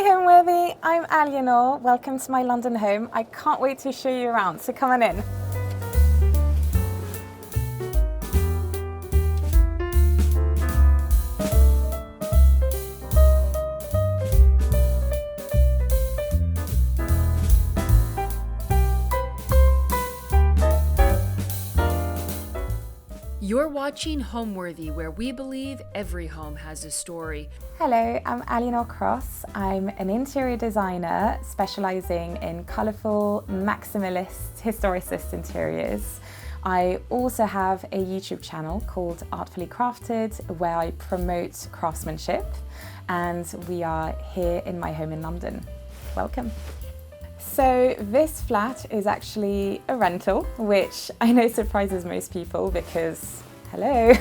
Hi Homeworthy, I'm Aliénor. Welcome to my London home. I can't wait to show you around, so come on in. You're watching Homeworthy, where we believe every home has a story. Hello, I'm Aliénor Cros. I'm an interior designer specialising in colourful, maximalist, historicist interiors. I also have a YouTube channel called Artfully Crafted where I promote craftsmanship, and we are here in my home in London. Welcome. So this flat is actually a rental, which I know surprises most people because, hello.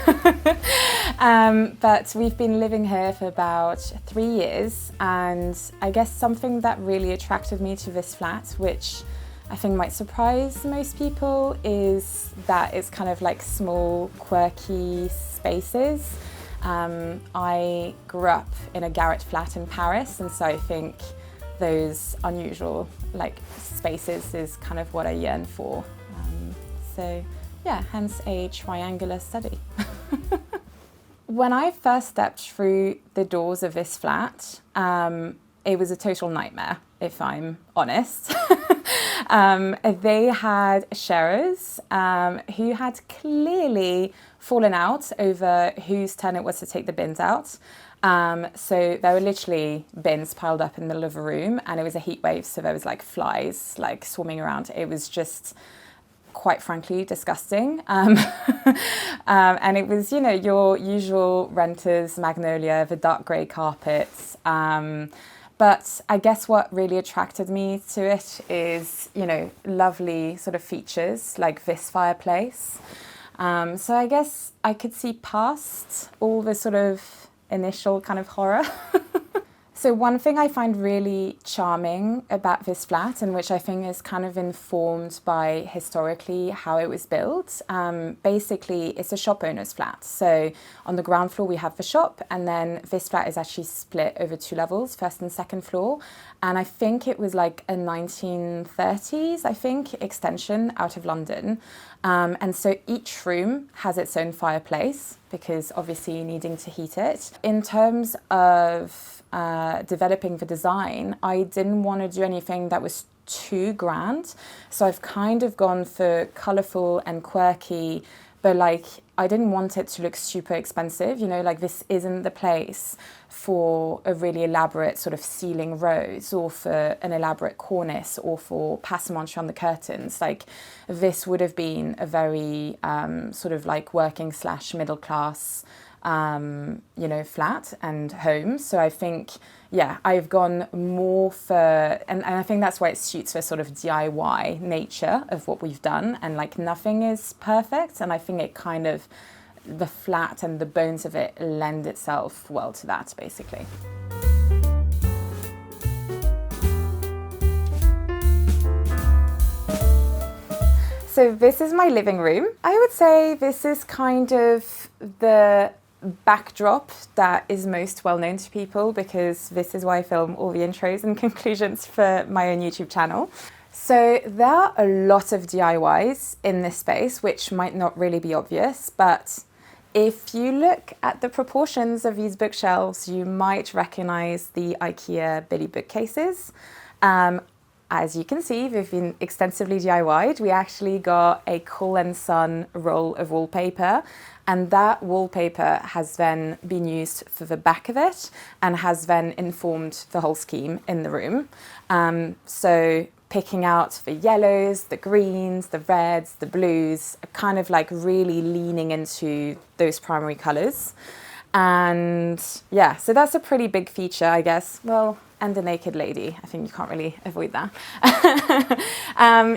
But we've been living here for about 3 years, and I guess something that really attracted me to this flat, which I think might surprise most people, is that it's kind of like small, quirky spaces. I grew up in a garret flat in Paris, and so I think those unusual spaces is kind of what I yearn for. So yeah, hence a triangular study. When I first stepped through the doors of this flat, it was a total nightmare, if I'm honest. They had sharers who had clearly fallen out over whose turn it was to take the bins out. So there were literally bins piled up in the middle of a room, and it was a heat wave, so there was like flies swarming around. It was just quite frankly disgusting. And it was, your usual renters, magnolia, the dark grey carpets. But I guess what really attracted me to it is, lovely sort of features like this fireplace. So I guess I could see past all the sort of initial kind of horror. So one thing I find really charming about this flat, and which I think is kind of informed by historically how it was built, basically it's a shop owner's flat. So on the ground floor we have the shop, and then this flat is actually split over 2 levels, first and second floor. And I think it was like a 1930s, extension out of London. And so each room has its own fireplace, because obviously needing to heat it. In terms of developing the design, I didn't want to do anything that was too grand. So I've kind of gone for colourful and quirky, but I didn't want it to look super expensive. This isn't the place for a really elaborate sort of ceiling rose, or for an elaborate cornice, or for passementerie on the curtains. This would have been a very sort of working / middle class flat and home. So I think, I've gone more for, and I think that's why it suits the sort of DIY nature of what we've done. And nothing is perfect. And I think it kind of, the flat and the bones of it lend itself well to that, basically. So this is my living room. I would say this is kind of the backdrop that is most well known to people, because this is why I film all the intros and conclusions for my own YouTube channel. So there are a lot of DIYs in this space, which might not really be obvious, but if you look at the proportions of these bookshelves, you might recognize the IKEA Billy bookcases. As you can see, they've been extensively DIY'd. We actually got a Cool & Son roll of wallpaper, and that wallpaper has then been used for the back of it and has then informed the whole scheme in the room. So picking out the yellows, the greens, the reds, the blues, kind of really leaning into those primary colours. And so that's a pretty big feature, I guess. Well, and a naked lady. I think you can't really avoid that.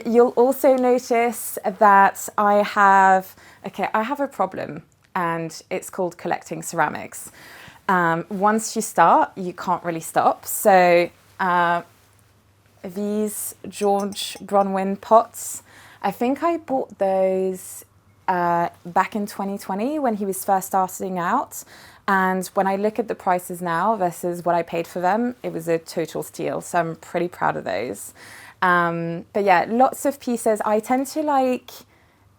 You'll also notice that I have a problem, and it's called collecting ceramics. Once you start, you can't really stop. So these George Bronwyn pots, I think I bought those back in 2020 when he was first starting out. And when I look at the prices now versus what I paid for them, it was a total steal. So I'm pretty proud of those. But yeah, lots of pieces. I tend to like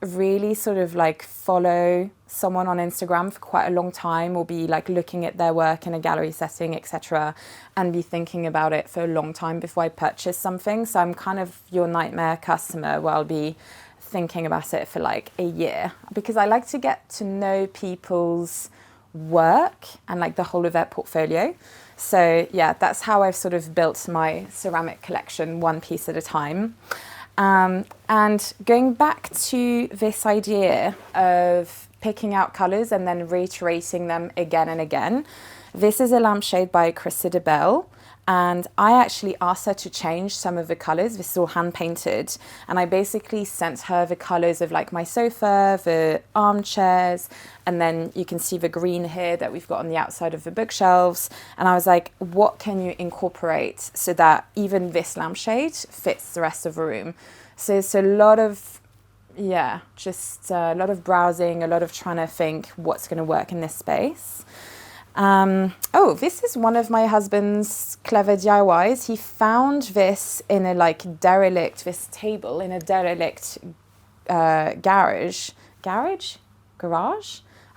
really sort of like follow someone on Instagram for quite a long time, or be like looking at their work in a gallery setting, etc., and be thinking about it for a long time before I purchase something. So I'm kind of your nightmare customer where I'll be thinking about it for like a year, because I like to get to know people's work and like the whole of their portfolio. So yeah, that's how I've sort of built my ceramic collection, one piece at a time. And going back to this idea of picking out colours and then reiterating them again and again, this is a lampshade by Cressida Bell. And I actually asked her to change some of the colours. This is all hand painted. And I basically sent her the colours of like my sofa, the armchairs, and then you can see the green here that we've got on the outside of the bookshelves. And I was like, what can you incorporate so that even this lampshade fits the rest of the room? So it's a lot of, just a lot of browsing, a lot of trying to think what's going to work in this space. This is one of my husband's clever DIYs. He found this in a this table in a derelict garage?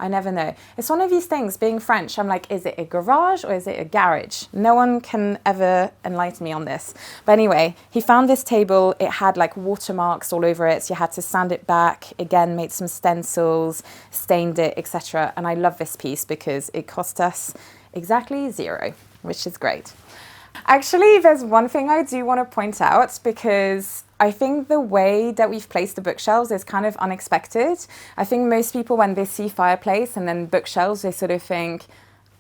I never know. It's one of these things, being French, I'm like, is it a garage or is it a garage? No one can ever enlighten me on this. But anyway, he found this table. It had like watermarks all over it. So you had to sand it back. Again, made some stencils, stained it, etc. And I love this piece because it cost us exactly $0, which is great. Actually, there's one thing I do want to point out, because I think the way that we've placed the bookshelves is kind of unexpected. I think most people, when they see fireplace and then bookshelves, they sort of think,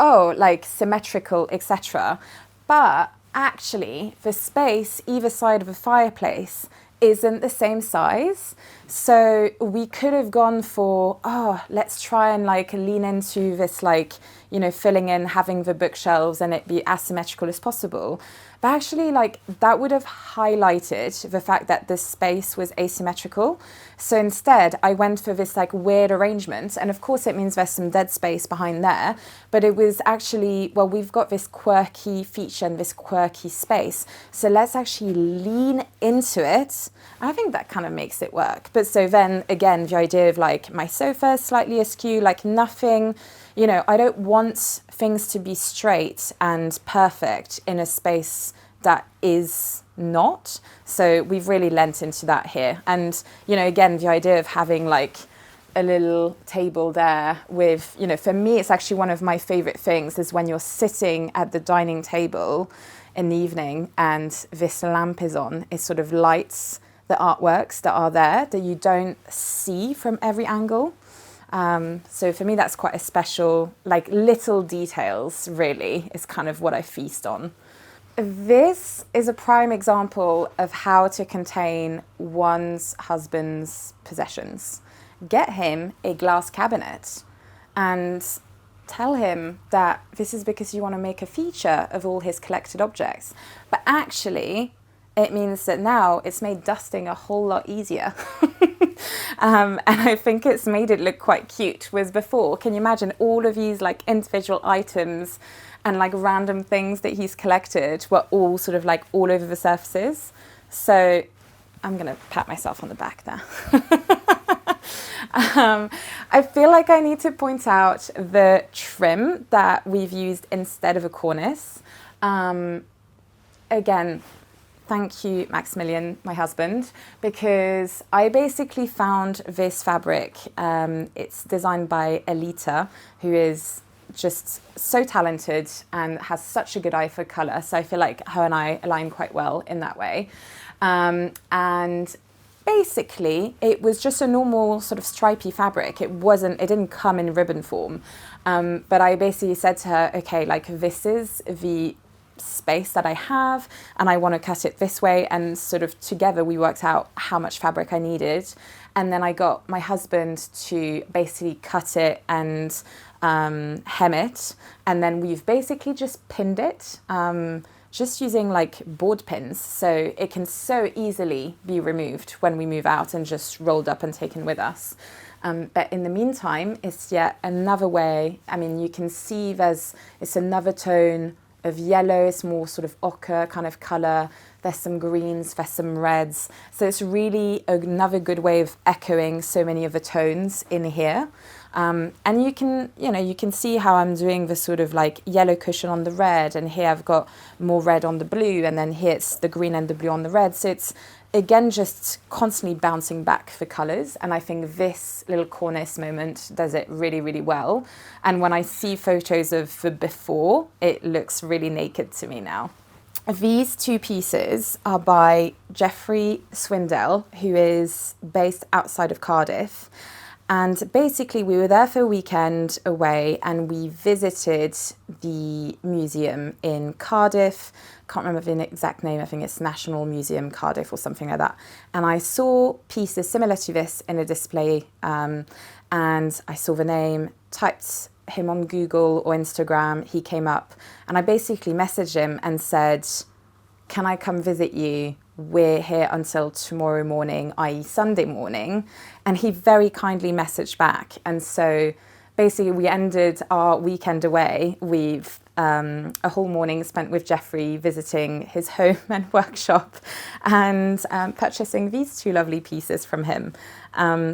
oh, like symmetrical, etc. But actually, the space either side of a fireplace isn't the same size. So we could have gone for, let's try and like lean into this, like, you know, filling in, having the bookshelves and it be as symmetrical as possible. But actually, like, that would have highlighted the fact that the space was asymmetrical. So instead, I went for this like weird arrangement. And of course, it means there's some dead space behind there. But it was actually, well, we've got this quirky feature and this quirky space. So let's actually lean into it. I think that kind of makes it work. But so then again, the idea of like my sofa is slightly askew, like nothing, you know, I don't want things to be straight and perfect in a space that is not. So we've really lent into that here. And, you know, again, the idea of having like a little table there with, you know, for me, it's actually one of my favorite things is when you're sitting at the dining table in the evening and this lamp is on, it sort of lights the artworks that are there that you don't see from every angle. So for me, that's quite a special, like little details really is kind of what I feast on. This is a prime example of how to contain one's husband's possessions. Get him a glass cabinet and tell him that this is because you want to make a feature of all his collected objects. But actually, it means that now it's made dusting a whole lot easier. And I think it's made it look quite cute. Whereas before, can you imagine all of these like individual items and like random things that he's collected were all sort of like all over the surfaces. So I'm going to pat myself on the back there. I feel like I need to point out the trim that we've used instead of a cornice. Again, thank you, Maximilian, my husband, because I basically found this fabric. It's designed by Elita, who is just so talented and has such a good eye for colour. So I feel like her and I align quite well in that way. And basically, it was just a normal sort of stripy fabric. It didn't come in ribbon form. But I basically said to her, okay, like this is the space that I have and I want to cut it this way, and sort of together we worked out how much fabric I needed, and then I got my husband to basically cut it and hem it, and then we've basically just pinned it just using like board pins, so it can so easily be removed when we move out and just rolled up and taken with us. But in the meantime, it's yet another way. I mean, you can see it's another tone of yellow. It's more sort of ochre kind of colour. There's some greens, there's some reds. So it's really another good way of echoing so many of the tones in here. And you can see how I'm doing the sort of like yellow cushion on the red, and here I've got more red on the blue, and then here it's the green and the blue on the red. So it's, again, just constantly bouncing back the colours. And I think this little cornice moment does it really, really well. And when I see photos of the before, it looks really naked to me now. These two pieces are by Geoffrey Swindell, who is based outside of Cardiff. And basically we were there for a weekend away, and we visited the museum in Cardiff. Can't remember the exact name, I think it's National Museum Cardiff or something like that. And I saw pieces similar to this in a display, and I saw the name, typed him on Google or Instagram, he came up, and I basically messaged him and said, can I come visit you? We're here until tomorrow morning, i.e. Sunday morning. And he very kindly messaged back. And so basically we ended our weekend away with a whole morning spent with Geoffrey visiting his home and workshop, and purchasing these two lovely pieces from him.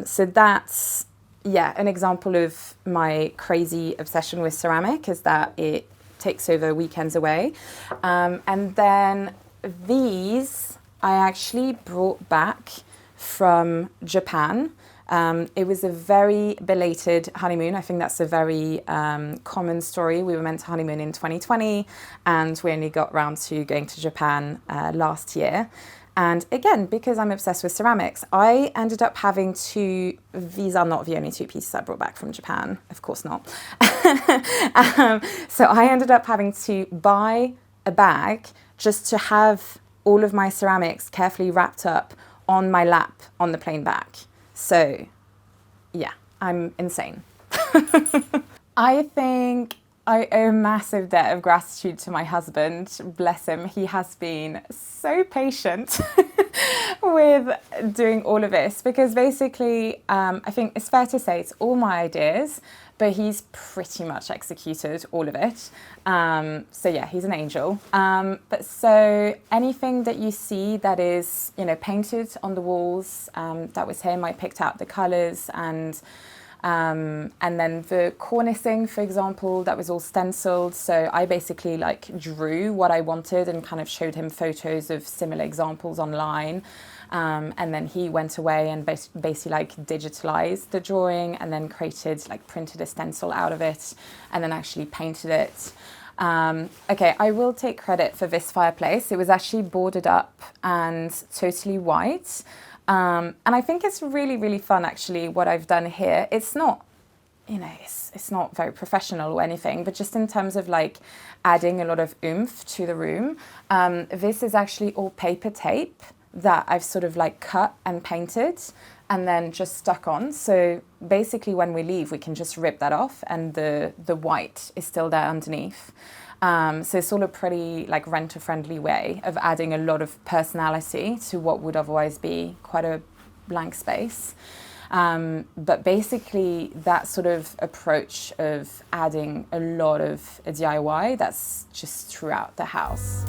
So that's, an example of my crazy obsession with ceramic, is that it takes over weekends away. And then these I actually brought back from Japan. It was a very belated honeymoon. I think that's a very common story. We were meant to honeymoon in 2020, and we only got round to going to Japan last year. And again, because I'm obsessed with ceramics, I ended up having these are not the only two pieces I brought back from Japan, of course not. So I ended up having to buy a bag just to have all of my ceramics carefully wrapped up on my lap on the plane back. So yeah, I'm insane. I think I owe a massive debt of gratitude to my husband. Bless him. He has been so patient with doing all of this, because basically I think it's fair to say it's all my ideas, but he's pretty much executed all of it. So yeah, he's an angel. But so anything that you see that is, painted on the walls, that was him. I picked out the colours, and then the cornicing, for example, that was all stenciled. So I basically drew what I wanted and kind of showed him photos of similar examples online. And then he went away and basically digitalized the drawing, and then printed a stencil out of it, and then actually painted it. Okay, I will take credit for this fireplace. It was actually boarded up and totally white. And I think it's really, really fun, actually, what I've done here. It's not, it's not very professional or anything, but just in terms of adding a lot of oomph to the room. This is actually all paper tape that I've sort of cut and painted and then just stuck on. So basically when we leave, we can just rip that off, and the white is still there underneath. So it's all a pretty renter-friendly way of adding a lot of personality to what would otherwise be quite a blank space. But basically that sort of approach of adding a lot of a DIY, that's just throughout the house.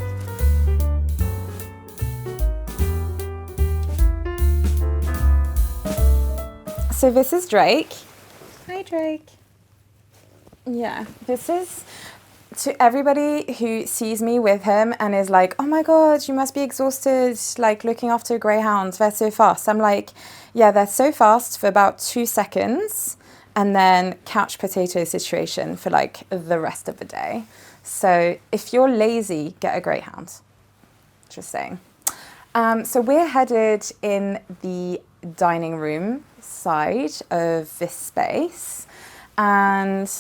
So this is Drake. Hi, Drake. Yeah, this is to everybody who sees me with him and is like, oh my God, you must be exhausted, looking after a greyhound. They're so fast. I'm like, yeah, they're so fast for about 2 seconds, and then couch potato situation for the rest of the day. So if you're lazy, get a greyhound. Just saying. So we're headed in the dining room side of this space, and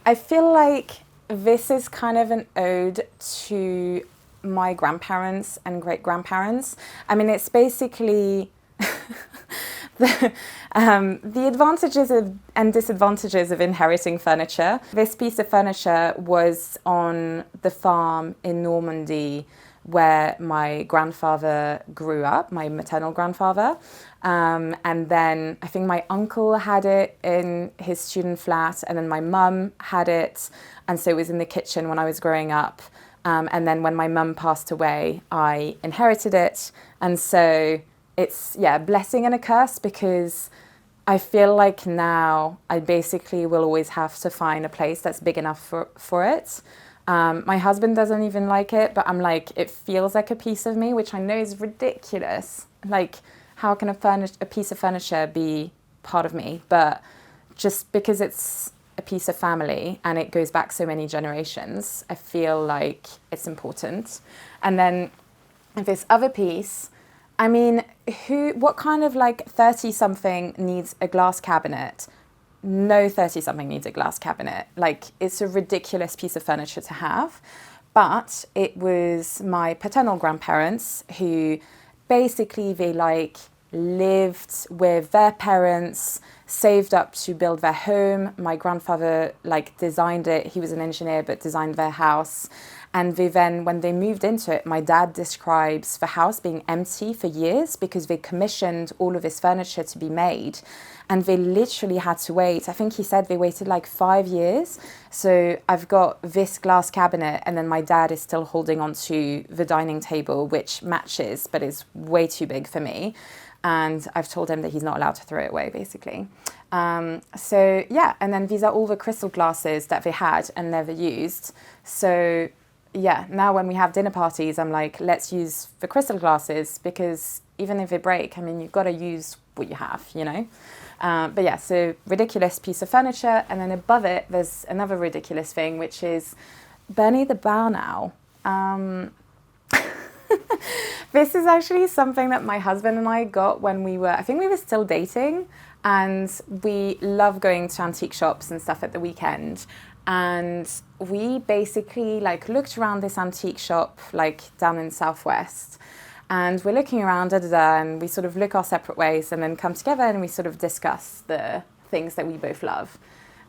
I feel like this is kind of an ode to my grandparents and great-grandparents. I mean, it's basically the advantages and disadvantages of inheriting furniture. This piece of furniture was on the farm in Normandy where my grandfather grew up, my maternal grandfather. And then I think my uncle had it in his student flat, and then my mum had it. And so it was in the kitchen when I was growing up. And then when my mum passed away, I inherited it. And so it's, yeah, a blessing and a curse, because I feel like now I basically will always have to find a place that's big enough for it. My husband doesn't even like it, but I'm like, it feels like a piece of me, which I know is ridiculous. Like, how can a piece of furniture be part of me? But just because it's a piece of family and it goes back so many generations, I feel like it's important. And then this other piece, I mean, what kind of like 30-something needs a glass cabinet? No 30-something needs a glass cabinet. Like, it's a ridiculous piece of furniture to have. But it was my paternal grandparents who basically, they like lived with their parents, saved up to build their home. My grandfather like designed it. He was an engineer, but designed their house. And they then, when they moved into it, my dad describes the house being empty for years because they commissioned all of this furniture to be made. And they literally had to wait. I think he said they waited like 5 years. So I've got this glass cabinet, and then my dad is still holding on to the dining table, which matches, but is way too big for me. And I've told him that he's not allowed to throw it away, basically. So yeah, and then these are all the crystal glasses that they had and never used. So yeah, now when we have dinner parties, I'm like, let's use the crystal glasses, because even if they break, I mean, you've got to use what you have, you know? But yeah, so ridiculous piece of furniture. And then above it, there's another ridiculous thing, which is Bernie the Barn Owl. This is actually something that my husband and I got when we were still dating, and we love going to antique shops and stuff at the weekend. And we basically like looked around this antique shop like down in Southwest, and we're looking around, and we sort of look our separate ways and then come together and we sort of discuss the things that we both love.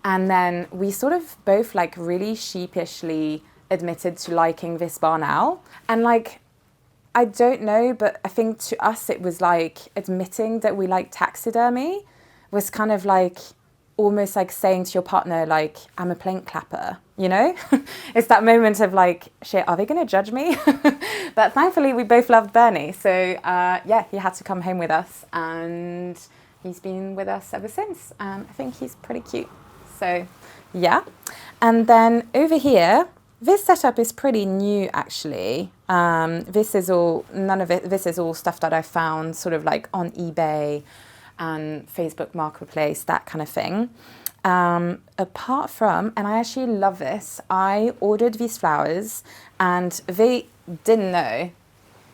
And then we sort of both like really sheepishly admitted to liking this barn owl. And like, I don't know, but I think to us it was like admitting that we like taxidermy was kind of like almost like saying to your partner, like, I'm a plank clapper, you know? It's that moment of like, shit, are they going to judge me? But thankfully we both loved Bernie. So yeah, he had to come home with us, and he's been with us ever since. I think he's pretty cute. So yeah. And then over here, this setup is pretty new, actually. This is all stuff that I found sort of like on eBay and Facebook Marketplace, that kind of thing. Apart from, and I actually love this, I ordered these flowers, and they didn't know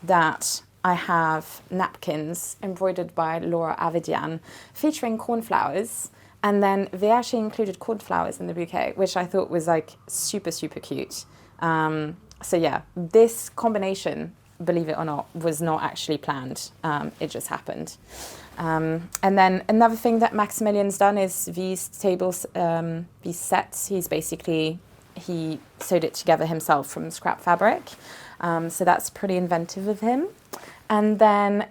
that I have napkins embroidered by Laura Avidian featuring cornflowers. And then they actually included cornflowers in the bouquet, which I thought was like super, super cute. So yeah, this combination, believe it or not, was not actually planned. It just happened. And then another thing that Maximilian's done is these tables, these sets, he sewed it together himself from scrap fabric. So that's pretty inventive of him. And then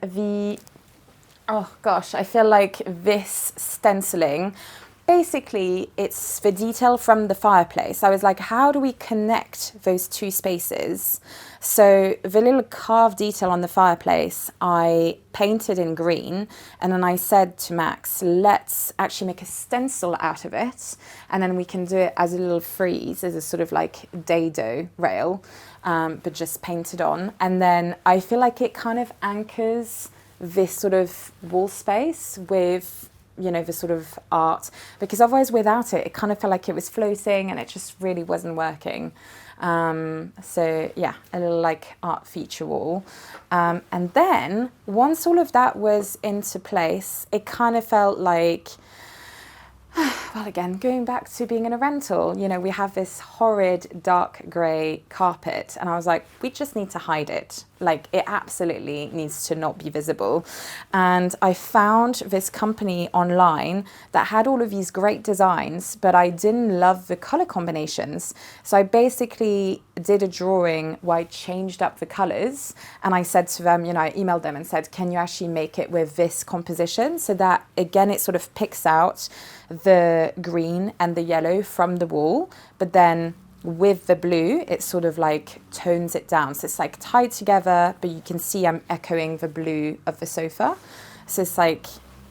oh gosh, I feel like this stenciling, basically it's the detail from the fireplace. I was like, how do we connect those two spaces? So the little carved detail on the fireplace, I painted in green, and then I said to Max, let's actually make a stencil out of it, and then we can do it as a little frieze, as a sort of like dado rail, but just painted on. And then I feel like it kind of anchors this sort of wall space with, you know, the sort of art, because otherwise without it, it kind of felt like it was floating and it just really wasn't working. So yeah, a little like art feature wall. And then once all of that was into place, it kind of felt like, well, again, going back to being in a rental, you know, we have this horrid dark grey carpet, and I was like, we just need to hide it. Like, it absolutely needs to not be visible. And I found this company online that had all of these great designs, but I didn't love the color combinations. So I basically did a drawing where I changed up the colours, and I said to them, I emailed them and said, can you actually make it with this composition, so that again it sort of picks out the green and the yellow from the wall, but then with the blue it sort of like tones it down, so it's like tied together, but you can see I'm echoing the blue of the sofa. So it's like,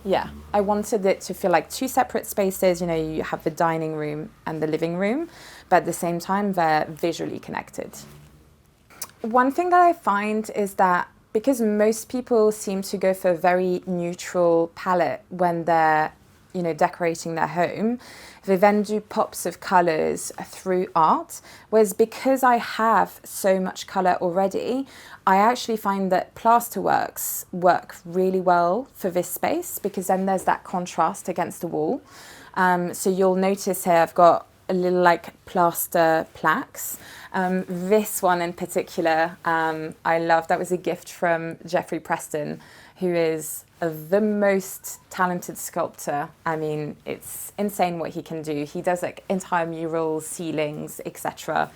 yeah, I wanted it to feel like two separate spaces. You have the dining room and the living room, but at the same time, they're visually connected. One thing that I find is that because most people seem to go for a very neutral palette when they're, decorating their home, they then do pops of colours through art. Whereas because I have so much colour already, I actually find that plasterworks work really well for this space, because then there's that contrast against the wall. So you'll notice here I've got a little like plaster plaques. This one in particular, I love. That was a gift from Jeffrey Preston, who is the most talented sculptor. I mean, it's insane what he can do. He does like entire murals, ceilings, etc.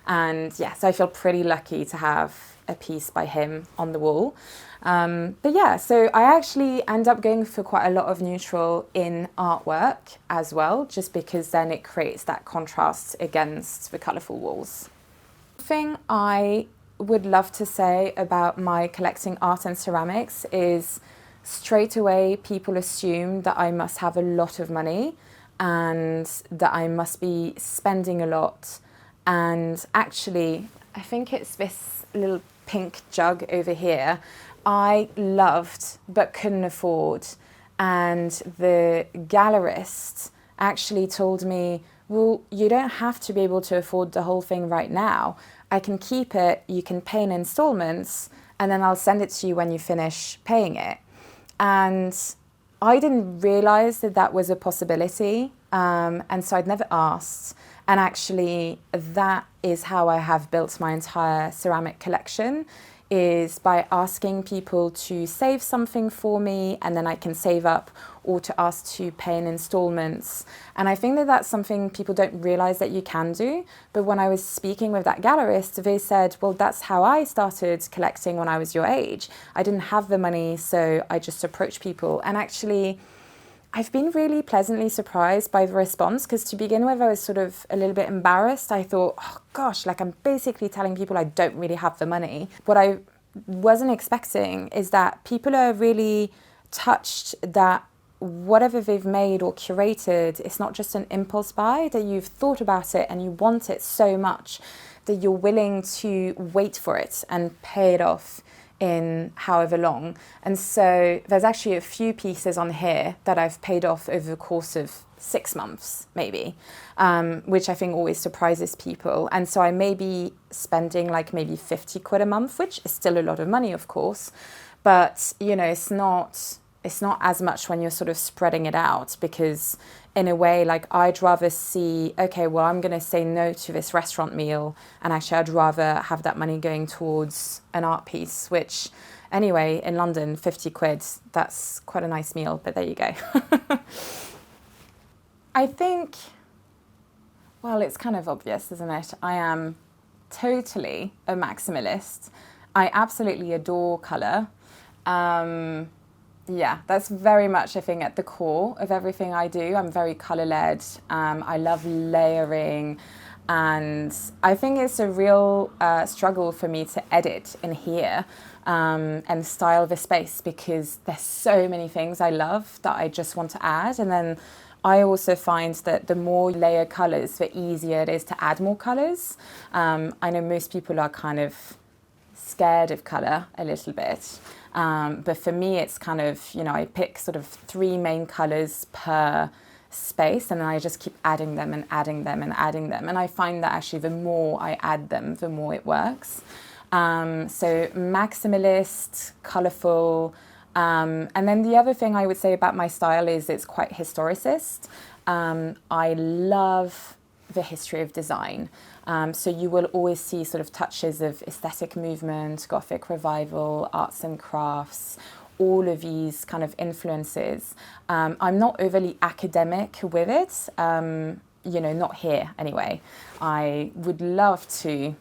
And yes, I feel pretty lucky to have a piece by him on the wall. But yeah, so I actually end up going for quite a lot of neutral in artwork as well, just because then it creates that contrast against the colourful walls. The thing I would love to say about my collecting art and ceramics is straight away people assume that I must have a lot of money and that I must be spending a lot. And actually, I think it's this little pink jug over here I loved but couldn't afford. And the gallerist actually told me, well, you don't have to be able to afford the whole thing right now. I can keep it, you can pay in installments, and then I'll send it to you when you finish paying it. And I didn't realize that that was a possibility. And so I'd never asked. And actually, that is how I have built my entire ceramic collection, is by asking people to save something for me, and then I can save up, or to ask to pay in installments. And I think that that's something people don't realize that you can do. But when I was speaking with that gallerist, they said, well, that's how I started collecting when I was your age. I didn't have the money, so I just approached people. And actually, I've been really pleasantly surprised by the response, because to begin with, I was sort of a little bit embarrassed. I thought, oh gosh, like I'm basically telling people I don't really have the money. What I wasn't expecting is that people are really touched that whatever they've made or curated, it's not just an impulse buy, that you've thought about it and you want it so much that you're willing to wait for it and pay it off in however long. And so there's actually a few pieces on here that I've paid off over the course of 6 months, maybe, which I think always surprises people. And so I may be spending like maybe 50 quid a month, which is still a lot of money, of course. But, it's not as much when you're sort of spreading it out, because in a way, like I'd rather see, okay, well, I'm going to say no to this restaurant meal, and actually I'd rather have that money going towards an art piece, which anyway, in London, 50 quid, that's quite a nice meal, but there you go. I think, well, it's kind of obvious, isn't it? I am totally a maximalist. I absolutely adore colour. Yeah, that's very much, I think, at the core of everything I do. I'm very colour-led. I love layering. And I think it's a real struggle for me to edit in here and style the space, because there's so many things I love that I just want to add. And then I also find that the more layer colours, the easier it is to add more colours. I know most people are kind of scared of colour a little bit. But for me, it's kind of, I pick sort of 3 main colours per space, and then I just keep adding them and adding them and adding them. And I find that actually the more I add them, the more it works. So maximalist, colourful. And then the other thing I would say about my style is it's quite historicist. I love the history of design. So you will always see sort of touches of aesthetic movement, Gothic Revival, arts and crafts, all of these kind of influences. I'm not overly academic with it, not here anyway. I would love to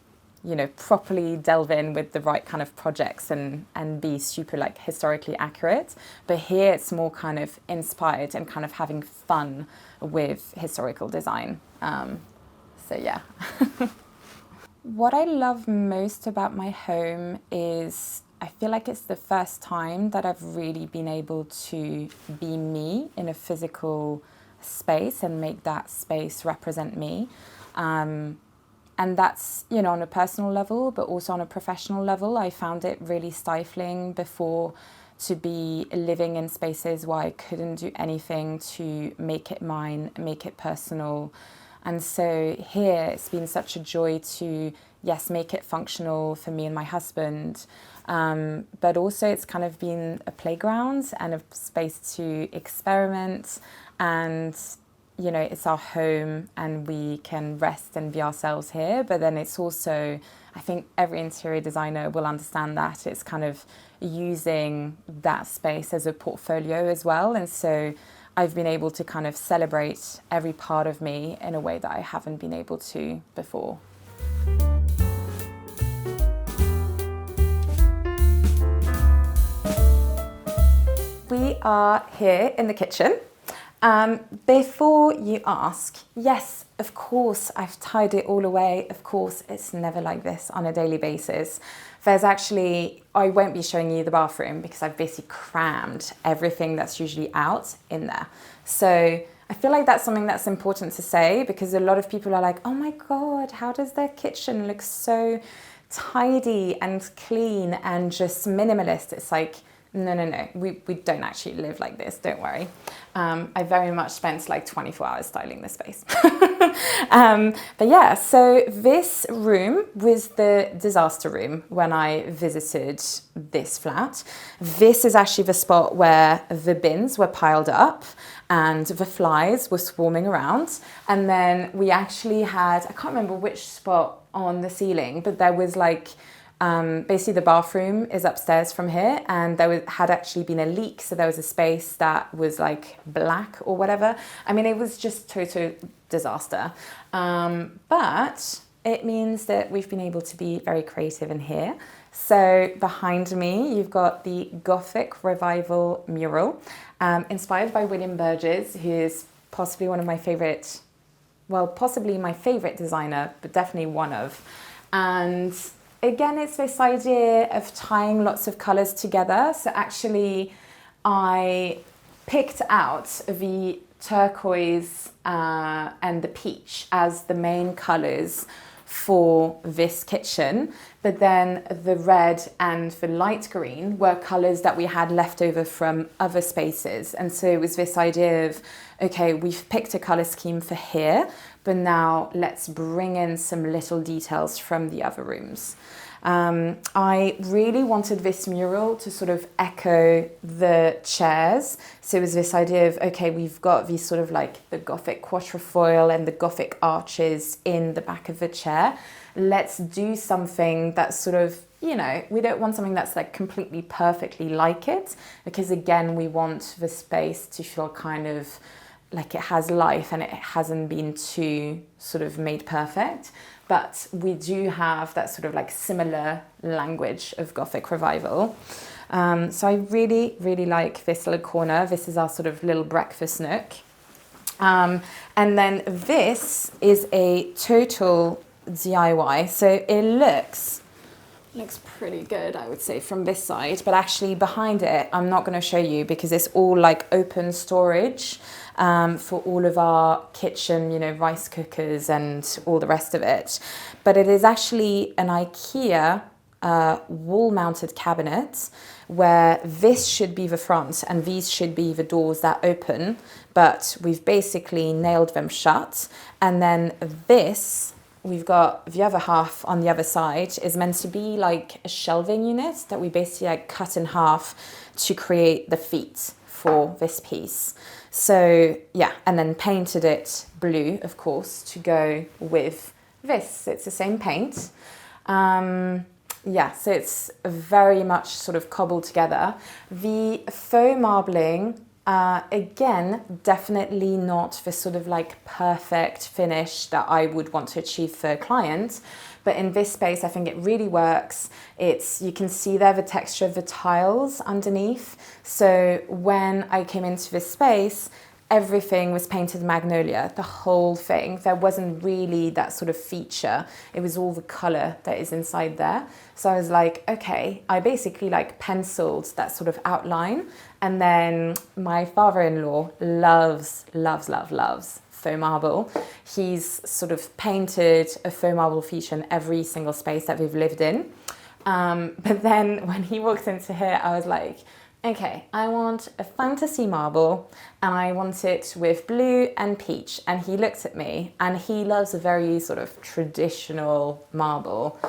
properly delve in with the right kind of projects and be super like historically accurate. But here it's more kind of inspired and kind of having fun with historical design. So yeah. What I love most about my home is I feel like it's the first time that I've really been able to be me in a physical space and make that space represent me. And that's, on a personal level, but also on a professional level. I found it really stifling before to be living in spaces where I couldn't do anything to make it mine, make it personal. And so here it's been such a joy to, yes, make it functional for me and my husband. But also it's kind of been a playground and a space to experiment, and it's our home and we can rest and be ourselves here. But then it's also, I think every interior designer will understand that it's kind of using that space as a portfolio as well. And so I've been able to kind of celebrate every part of me in a way that I haven't been able to before. We are here in the kitchen. Before you ask, yes, of course, I've tied it all away. Of course, it's never like this on a daily basis. There's actually, I won't be showing you the bathroom because I've basically crammed everything that's usually out in there. So I feel like that's something that's important to say, because a lot of people are like, oh my God, how does their kitchen look so tidy and clean and just minimalist? It's like, no. We don't actually live like this, don't worry. I very much spent like 24 hours styling this space. But yeah, so this room was the disaster room when I visited this flat. This is actually the spot where the bins were piled up and the flies were swarming around. And then we actually had, I can't remember which spot on the ceiling, but there was like, basically the bathroom is upstairs from here, and had actually been a leak, so there was a space that was like black or whatever. I mean, it was just total disaster, but it means that we've been able to be very creative in here. So behind me you've got the Gothic Revival mural, inspired by William Burgess, who is possibly one of my favorite, well, possibly my favorite designer, but definitely one of. And again, it's this idea of tying lots of colours together. So actually, I picked out the turquoise and the peach as the main colours for this kitchen. But then the red and the light green were colours that we had left over from other spaces. And so it was this idea of, okay, we've picked a colour scheme for here, but now let's bring in some little details from the other rooms. I really wanted this mural to sort of echo the chairs. So it was this idea of, okay, we've got these sort of like the Gothic quatrefoil and the Gothic arches in the back of the chair. Let's do something that's sort of, we don't want something that's like completely perfectly like it, because again, we want the space to feel kind of like it has life and it hasn't been too sort of made perfect. But we do have that sort of like similar language of Gothic Revival. So I really, really like this little corner. This is our sort of little breakfast nook. And then this is a total DIY. So it looks pretty good, I would say, from this side. But actually behind it, I'm not going to show you because it's all like open storage. For all of our kitchen, rice cookers and all the rest of it. But it is actually an IKEA wall-mounted cabinet where this should be the front and these should be the doors that open, but we've basically nailed them shut. And then this, we've got the other half on the other side, is meant to be like a shelving unit that we basically like cut in half to create the feet for this piece. So yeah, and then painted it blue, of course, to go with this. It's the same paint. Yeah, so it's very much sort of cobbled together. The faux marbling, again, definitely not the sort of like perfect finish that I would want to achieve for a client, But in this space, I think it really works. You can see there the texture of the tiles underneath. So when I came into this space, everything was painted magnolia, the whole thing. There wasn't really that sort of feature. It was all the color that is inside there. So I was like, okay, I basically like penciled that sort of outline. And then my father-in-law loves faux marble. He's sort of painted a faux marble feature in every single space that we've lived in. But then when he walked into here, I was like, okay, I want a fantasy marble and I want it with blue and peach. And he looked at me and he loves a very sort of traditional marble.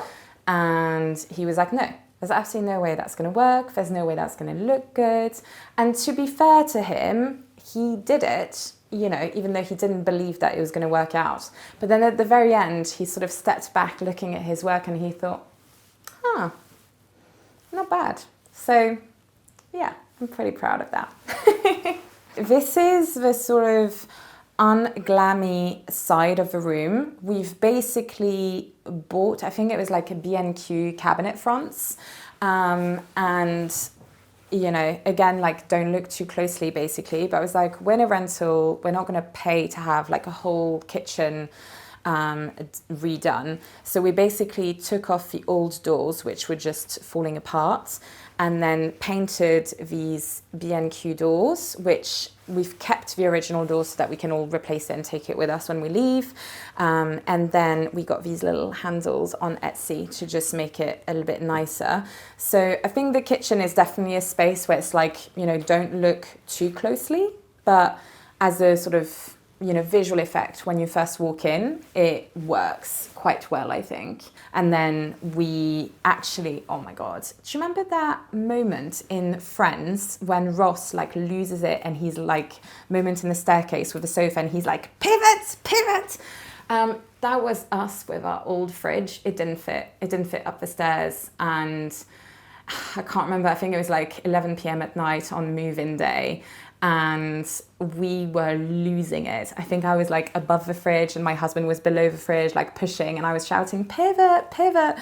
And he was like, no, there's absolutely no way that's going to work. There's no way that's going to look good. And to be fair to him, he did it, you know, even though he didn't believe that it was going to work out. But then at the very end, he sort of stepped back looking at his work and he thought, not bad. So yeah, I'm pretty proud of that. This is the sort of unglammy side of the room. We've basically bought, I think it was like a B&Q cabinet fronts. And, you know, again, like don't look too closely basically, but I was like, we're in a rental, we're not going to pay to have like a whole kitchen redone. So we basically took off the old doors, which were just falling apart, and then painted these B&Q doors, which we've kept the original doors so that we can all replace it and take it with us when we leave. And then we got these little handles on Etsy to just make it a little bit nicer. So I think the kitchen is definitely a space where it's like, you know, don't look too closely, but as a sort of, you know, visual effect when you first walk in, it works quite well, I think. And then we actually, oh my God, do you remember that moment in Friends when Ross like loses it and he's like, moment in the staircase with the sofa and he's like, pivot, pivot. That was us with our old fridge. It didn't fit up the stairs. And I can't remember, I think it was like 11 p.m. at night on move-in day. And we were losing it. I think I was like above the fridge and my husband was below the fridge, like pushing, and I was shouting, pivot, pivot.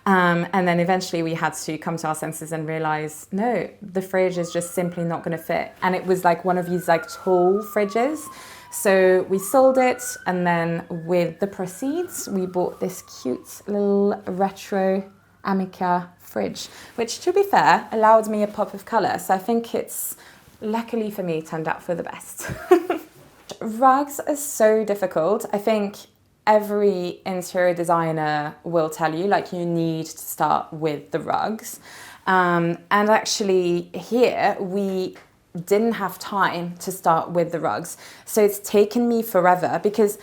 And then eventually we had to come to our senses and realize, no, the fridge is just simply not going to fit. And it was like one of these like tall fridges. So we sold it, and then with the proceeds, we bought this cute little retro Amica fridge, which to be fair, allowed me a pop of colour. So I think it's, luckily for me, turned out for the best. Rugs are so difficult. I think every interior designer will tell you, like, you need to start with the rugs. And actually here we didn't have time to start with the rugs. So it's taken me forever because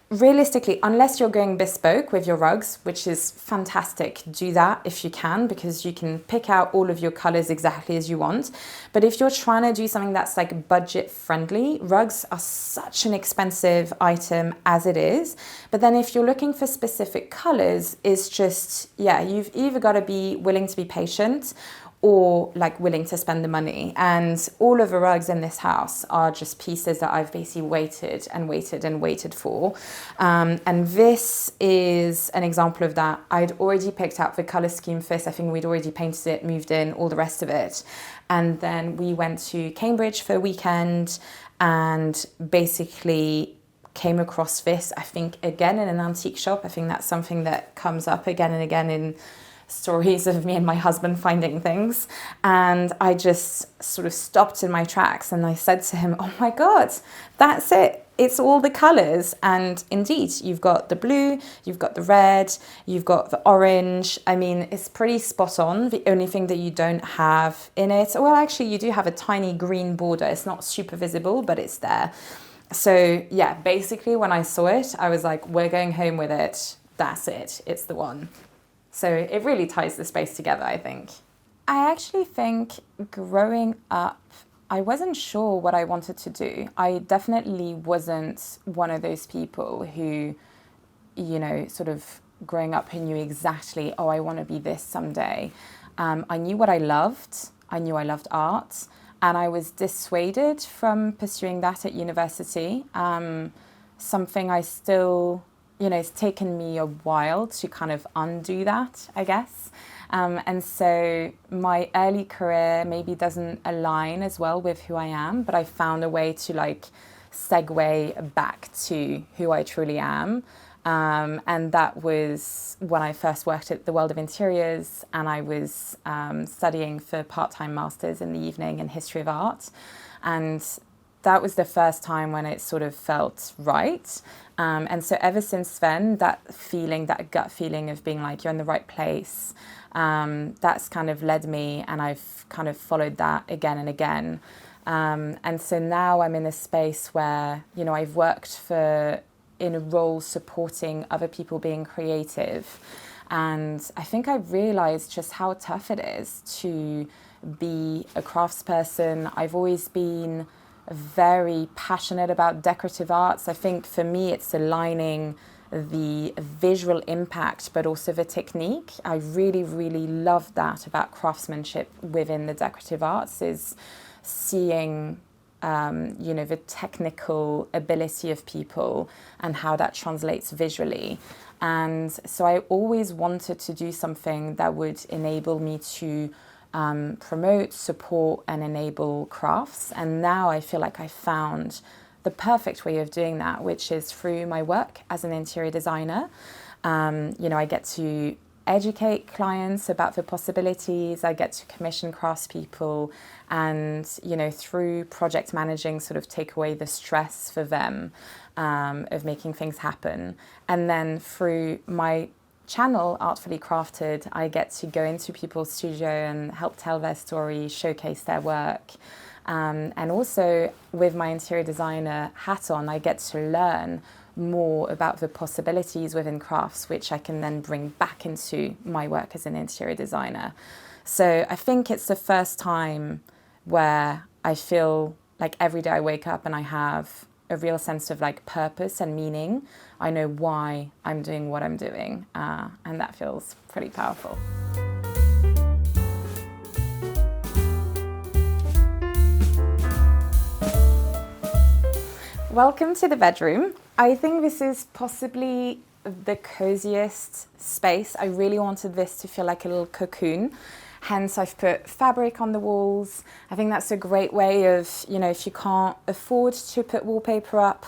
realistically, unless you're going bespoke with your rugs, which is fantastic, do that if you can, because you can pick out all of your colors exactly as you want. But if you're trying to do something that's like budget friendly, rugs are such an expensive item as it is. But then if you're looking for specific colors, it's just, yeah, you've either got to be willing to be patient or like willing to spend the money. And all of the rugs in this house are just pieces that I've basically waited and waited and waited for. And this is an example of that. I'd already picked out the color scheme for this. I think we'd already painted it, moved in, all the rest of it. And then we went to Cambridge for a weekend and basically came across this, I think, again in an antique shop. I think that's something that comes up again and again in stories of me and my husband finding things. And I just sort of stopped in my tracks and I said to him, oh my God, that's it. It's all the colours. And indeed, you've got the blue, you've got the red, you've got the orange. I mean, it's pretty spot on. The only thing that you don't have in it, well, actually, you do have a tiny green border. It's not super visible, but it's there. So yeah, basically when I saw it, I was like, we're going home with it. That's it. It's the one. So it really ties the space together, I think. I actually think growing up, I wasn't sure what I wanted to do. I definitely wasn't one of those people who, you know, sort of growing up who knew exactly, oh, I want to be this someday. I knew what I loved. I knew I loved art. And I was dissuaded from pursuing that at university. Something I still it's taken me a while to kind of undo that, I guess. And so my early career maybe doesn't align as well with who I am, but I found a way to like segue back to who I truly am. And that was when I first worked at the World of Interiors, and I was studying for part-time masters in the evening in history of art. And that was the first time when it sort of felt right. And so ever since then, that gut feeling of being like you're in the right place, that's kind of led me, and I've kind of followed that again and again. And so now I'm in a space where, I've worked in a role supporting other people being creative. And I think I've realized just how tough it is to be a craftsperson. I've always been very passionate about decorative arts. I think for me, it's aligning the visual impact, but also the technique. I really, really love that about craftsmanship within the decorative arts, is seeing the technical ability of people and how that translates visually. And so I always wanted to do something that would enable me to promote, support, and enable crafts. And now I feel like I found the perfect way of doing that, which is through my work as an interior designer. I get to educate clients about the possibilities. I get to commission craftspeople, and through project managing, sort of take away the stress for them of making things happen. And then through my channel, Artfully Crafted, I get to go into people's studio and help tell their story, showcase their work. And also with my interior designer hat on, I get to learn more about the possibilities within crafts, which I can then bring back into my work as an interior designer. So I think it's the first time where I feel like every day I wake up and I have a real sense of like purpose and meaning. I know why I'm doing what I'm doing, and that feels pretty powerful. Welcome to the bedroom. I think this is possibly the coziest space. I really wanted this to feel like a little cocoon. Hence, I've put fabric on the walls. I think that's a great way of, if you can't afford to put wallpaper up,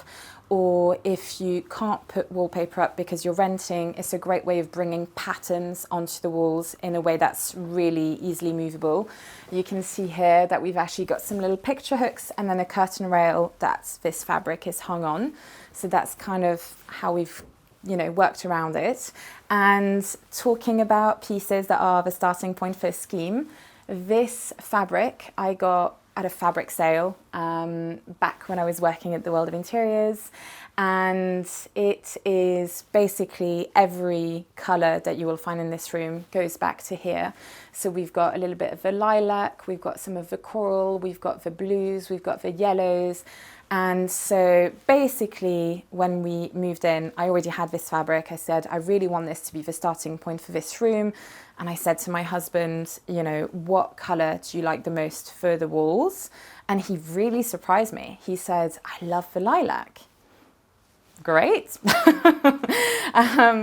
or if you can't put wallpaper up because you're renting, it's a great way of bringing patterns onto the walls in a way that's really easily movable. You can see here that we've actually got some little picture hooks and then a curtain rail that this fabric is hung on. So that's kind of how we've worked around it. And talking about pieces that are the starting point for a scheme, this fabric I got at a fabric sale back when I was working at the World of Interiors, and it is basically every colour that you will find in this room goes back to here. So we've got a little bit of the lilac, we've got some of the coral, we've got the blues, we've got the yellows. And so basically when we moved in, I already had this fabric. I said, I really want this to be the starting point for this room. And I said to my husband, what colour do you like the most for the walls? And he really surprised me. He said, I love the lilac. Great.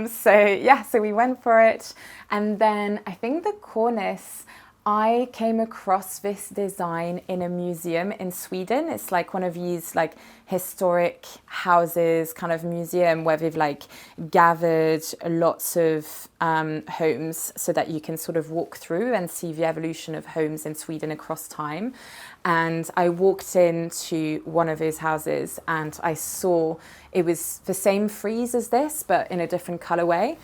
So we went for it. And then I think the cornice, I came across this design in a museum in Sweden. It's like one of these like historic houses kind of museum where they've like gathered lots of homes so that you can sort of walk through and see the evolution of homes in Sweden across time. And I walked into one of those houses and I saw it was the same frieze as this, but in a different colorway.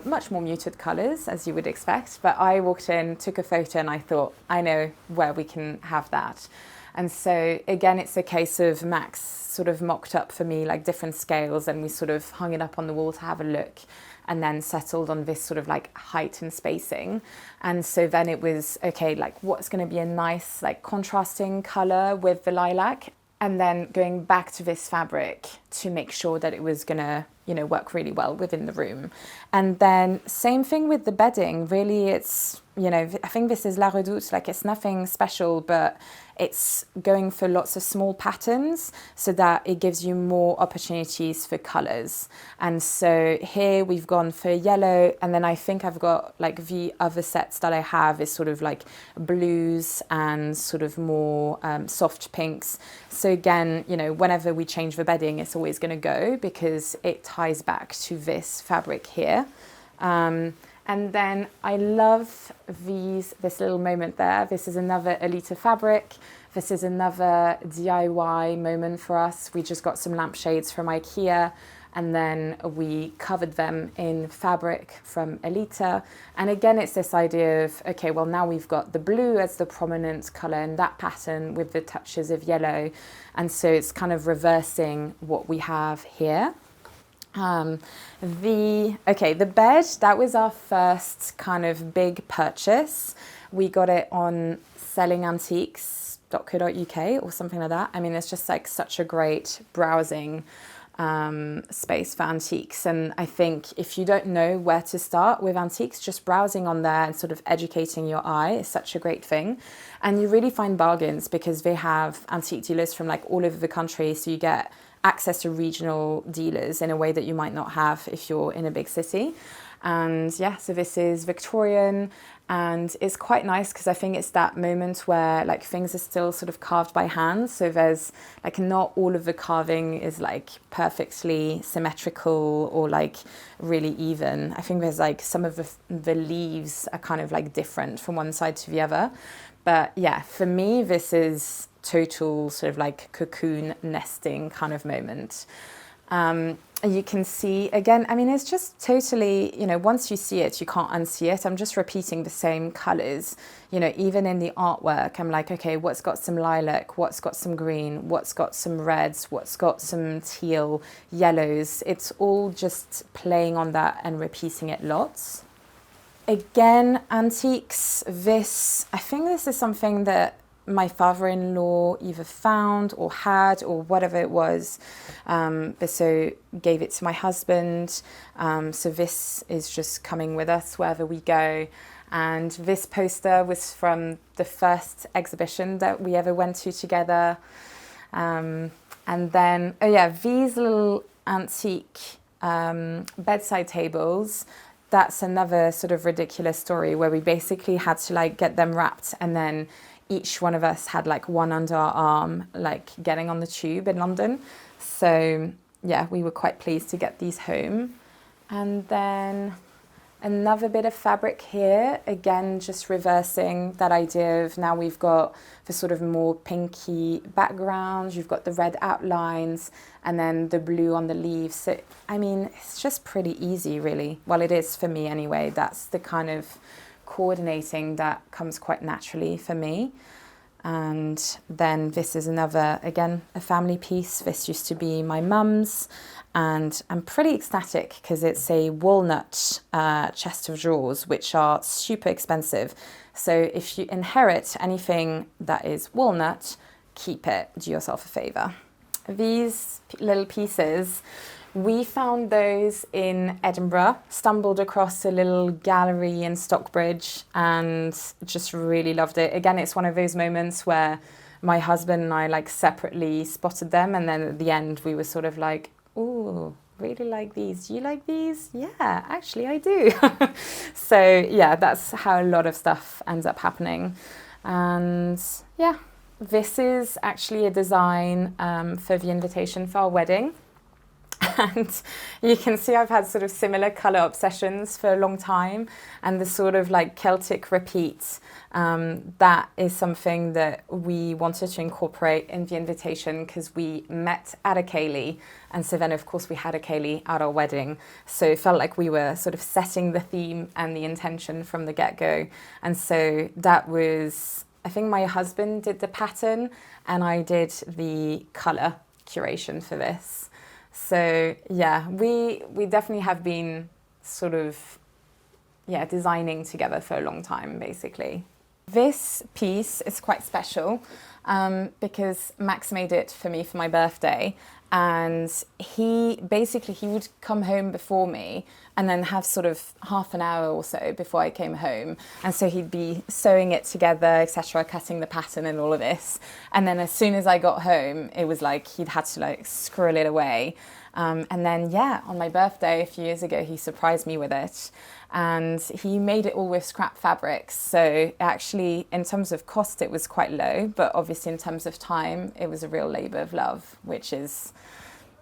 Much more muted colours, as you would expect. But I walked in, took a photo, and I thought, I know where we can have that. And so, again, it's a case of Max sort of mocked up for me, like different scales, and we sort of hung it up on the wall to have a look, and then settled on this sort of like height and spacing. And so then it was, okay, like what's going to be a nice, like contrasting colour with the lilac? And then going back to this fabric to make sure that it was going to, work really well within the room. And then same thing with the bedding. Really, it's you know, I think this is La Redoute, like it's nothing special, but it's going for lots of small patterns so that it gives you more opportunities for colours. And so here we've gone for yellow, and then I think I've got like the other sets that I have is sort of like blues and sort of more soft pinks. So again, you know, whenever we change the bedding, it's always going to go because it ties back to this fabric here. And then I love this little moment there. This is another Alita fabric. This is another DIY moment for us. We just got some lampshades from IKEA, and then we covered them in fabric from Alita. And again, it's this idea of, okay, well, now we've got the blue as the prominent color in that pattern with the touches of yellow. And so it's kind of reversing what we have here. The bed, that was our first kind of big purchase. We got it on sellingantiques.co.uk or something like that. I mean, it's just like such a great browsing space for antiques. And I think if you don't know where to start with antiques, just browsing on there and sort of educating your eye is such a great thing. And you really find bargains because they have antique dealers from like all over the country. So you get access to regional dealers in a way that you might not have if you're in a big city. And yeah, so this is Victorian, and it's quite nice because I think it's that moment where like things are still sort of carved by hand. So there's like not all of the carving is like perfectly symmetrical or like really even. I think there's like some of the leaves are kind of like different from one side to the other. But yeah, for me, this is total sort of like cocoon nesting kind of moment. You can see again, I mean, it's just totally, you know, once you see it, you can't unsee it. I'm just repeating the same colors, you know, even in the artwork, I'm like, okay, what's got some lilac, what's got some green, what's got some reds, what's got some teal, yellows. It's all just playing on that and repeating it lots. Again, antiques, I think this is something that my father-in-law either found or had or whatever it was. So gave it to my husband. So this is just coming with us wherever we go. And this poster was from the first exhibition that we ever went to together. And then, these little antique bedside tables, that's another sort of ridiculous story where we basically had to like get them wrapped, and then each one of us had like one under our arm, like getting on the tube in London. So yeah, we were quite pleased to get these home. And then another bit of fabric here, again, just reversing that idea of now we've got the sort of more pinky background, you've got the red outlines, and then the blue on the leaves. So, I mean, it's just pretty easy, really. Well, it is for me anyway. That's the kind of coordinating that comes quite naturally for me. And then this is another, again, a family piece. This used to be my mum's, and I'm pretty ecstatic because it's a walnut chest of drawers, which are super expensive. So if you inherit anything that is walnut, keep it, do yourself a favor. These little pieces, we found those in Edinburgh, stumbled across a little gallery in Stockbridge and just really loved it. Again, it's one of those moments where my husband and I like separately spotted them, and then at the end we were sort of like, ooh, really like these. Do you like these? Yeah, actually I do. So yeah, that's how a lot of stuff ends up happening. And yeah, this is actually a design for the invitation for our wedding. And you can see I've had sort of similar colour obsessions for a long time, and the sort of like Celtic repeats, that is something that we wanted to incorporate in the invitation because we met at a ceilidh, and so then of course we had a ceilidh at our wedding, so it felt like we were sort of setting the theme and the intention from the get-go. And so that was, I think my husband did the pattern and I did the colour curation for this. So yeah, we definitely have been sort of, designing together for a long time, basically. This piece is quite special because Max made it for me for my birthday, And he would come home before me and then have sort of half an hour or so before I came home. And so he'd be sewing it together, etc., cutting the pattern and all of this. And then as soon as I got home, it was like he'd had to like squirrel it away. And then, yeah, on my birthday a few years ago, he surprised me with it. And he made it all with scrap fabrics. So actually, in terms of cost, it was quite low. But obviously, in terms of time, it was a real labour of love, which is,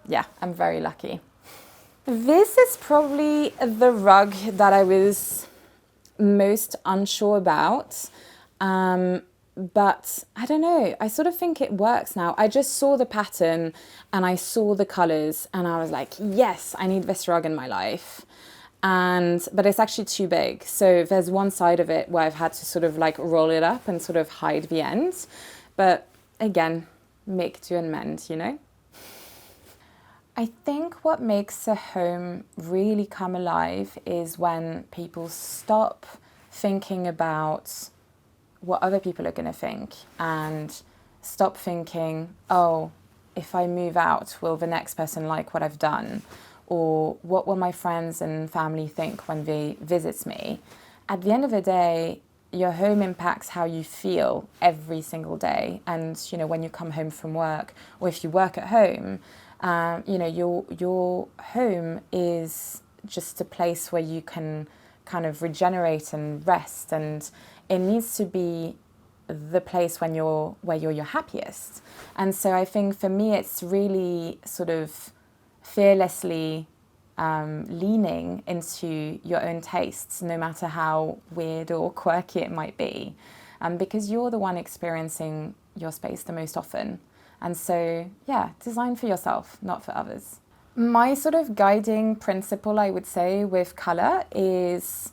yeah, I'm very lucky. This is probably the rug that I was most unsure about. But I don't know, I sort of think it works now. I just saw the pattern and I saw the colours and I was like, yes, I need this rug in my life. But it's actually too big. So there's one side of it where I've had to sort of like roll it up and sort of hide the ends. But again, make do and mend, you know? I think what makes a home really come alive is when people stop thinking about what other people are going to think and stop thinking, oh, if I move out, will the next person like what I've done? Or what will my friends and family think when they visit me? At the end of the day, your home impacts how you feel every single day. And, you know, when you come home from work or if you work at home, you know, your home is just a place where you can kind of regenerate and rest, and it needs to be the place where you're your happiest. And so I think for me, it's really sort of fearlessly leaning into your own tastes, no matter how weird or quirky it might be, because you're the one experiencing your space the most often. And so, yeah, design for yourself, not for others. My sort of guiding principle, I would say, with colour is,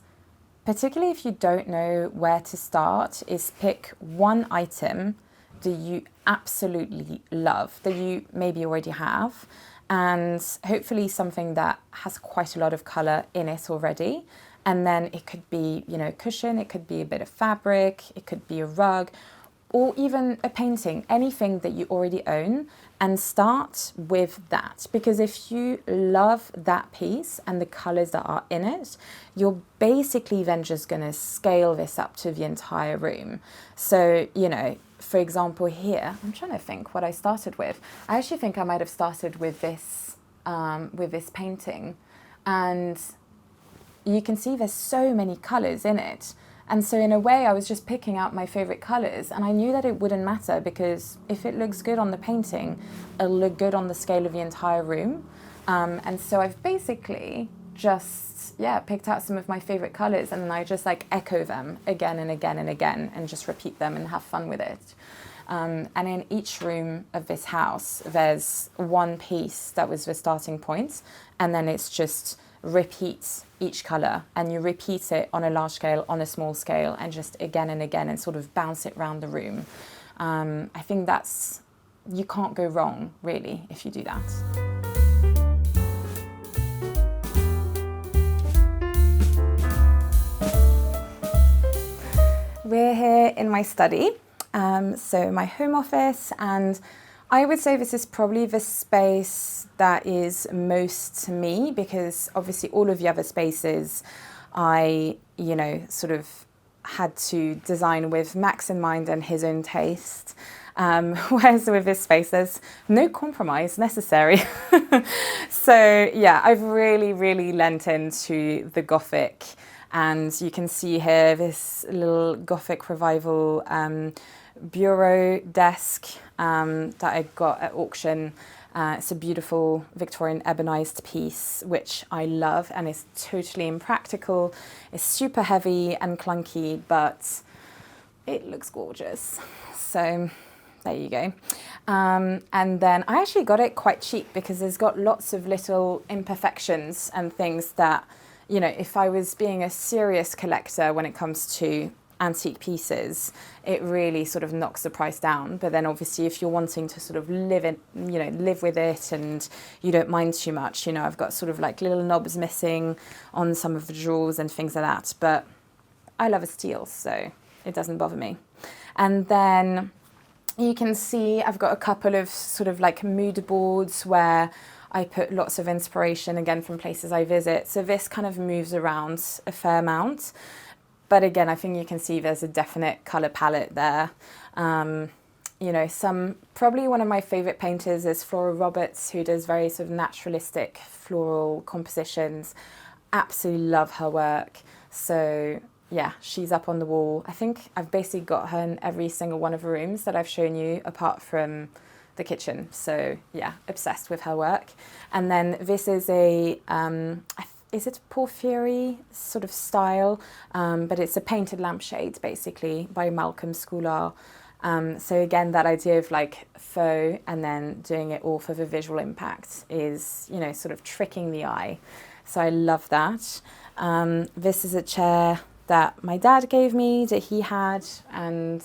particularly if you don't know where to start, is pick one item that you absolutely love, that you maybe already have, and hopefully something that has quite a lot of colour in it already. And then it could be, you know, a cushion, it could be a bit of fabric, it could be a rug, or even a painting, anything that you already own, and start with that. Because if you love that piece and the colours that are in it, you're basically then just going to scale this up to the entire room. So, you know, for example, here, I'm trying to think what I started with. I actually think I might have started with this painting. And you can see there's so many colours in it. And so in a way, I was just picking out my favourite colours, and I knew that it wouldn't matter, because if it looks good on the painting, it'll look good on the scale of the entire room. And so I've basically just, picked out some of my favourite colours, and then I just like echo them again and again and again, and just repeat them and have fun with it. And in each room of this house, there's one piece that was the starting point, and then it's just repeat each colour, and you repeat it on a large scale, on a small scale, and just again and again, and sort of bounce it around the room. I think you can't go wrong, really, if you do that. We're here in my study, so my home office, and I would say this is probably the space that is most to me, because obviously all of the other spaces I, you know, sort of had to design with Max in mind and his own taste. Whereas with this space, there's no compromise necessary. So yeah, I've really, really lent into the Gothic, and you can see here this little Gothic Revival bureau desk that I got at auction. It's a beautiful Victorian ebonized piece, which I love, and it's totally impractical. It's super heavy and clunky, but it looks gorgeous. So there you go. And then I actually got it quite cheap, because it's got lots of little imperfections and things that, you know, if I was being a serious collector when it comes to antique pieces, it really sort of knocks the price down. But then obviously if you're wanting to sort of live with it and you don't mind too much, you know, I've got sort of like little knobs missing on some of the drawers and things like that, but I love a steal, so it doesn't bother me. And then you can see I've got a couple of sort of like mood boards where I put lots of inspiration, again, from places I visit. So this kind of moves around a fair amount. But again, I think you can see there's a definite colour palette there. Probably one of my favourite painters is Flora Roberts, who does very sort of naturalistic floral compositions. Absolutely love her work. So yeah, she's up on the wall. I think I've basically got her in every single one of the rooms that I've shown you, apart from the kitchen. So yeah, obsessed with her work. And then this is is it porphyry sort of style? But it's a painted lampshade, basically, by Malcolm Schoolar. So again, that idea of like faux and then doing it all for the visual impact is, sort of tricking the eye. So I love that. This is a chair that my dad gave me, that he had, and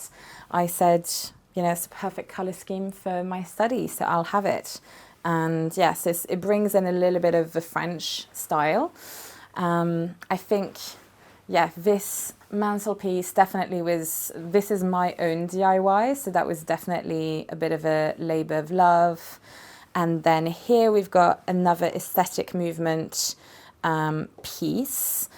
I said, it's a perfect colour scheme for my study, so I'll have it. And yes, it brings in a little bit of the French style. I think, this mantelpiece definitely this is my own DIY, so that was definitely a bit of a labour of love. And then here we've got another aesthetic movement piece,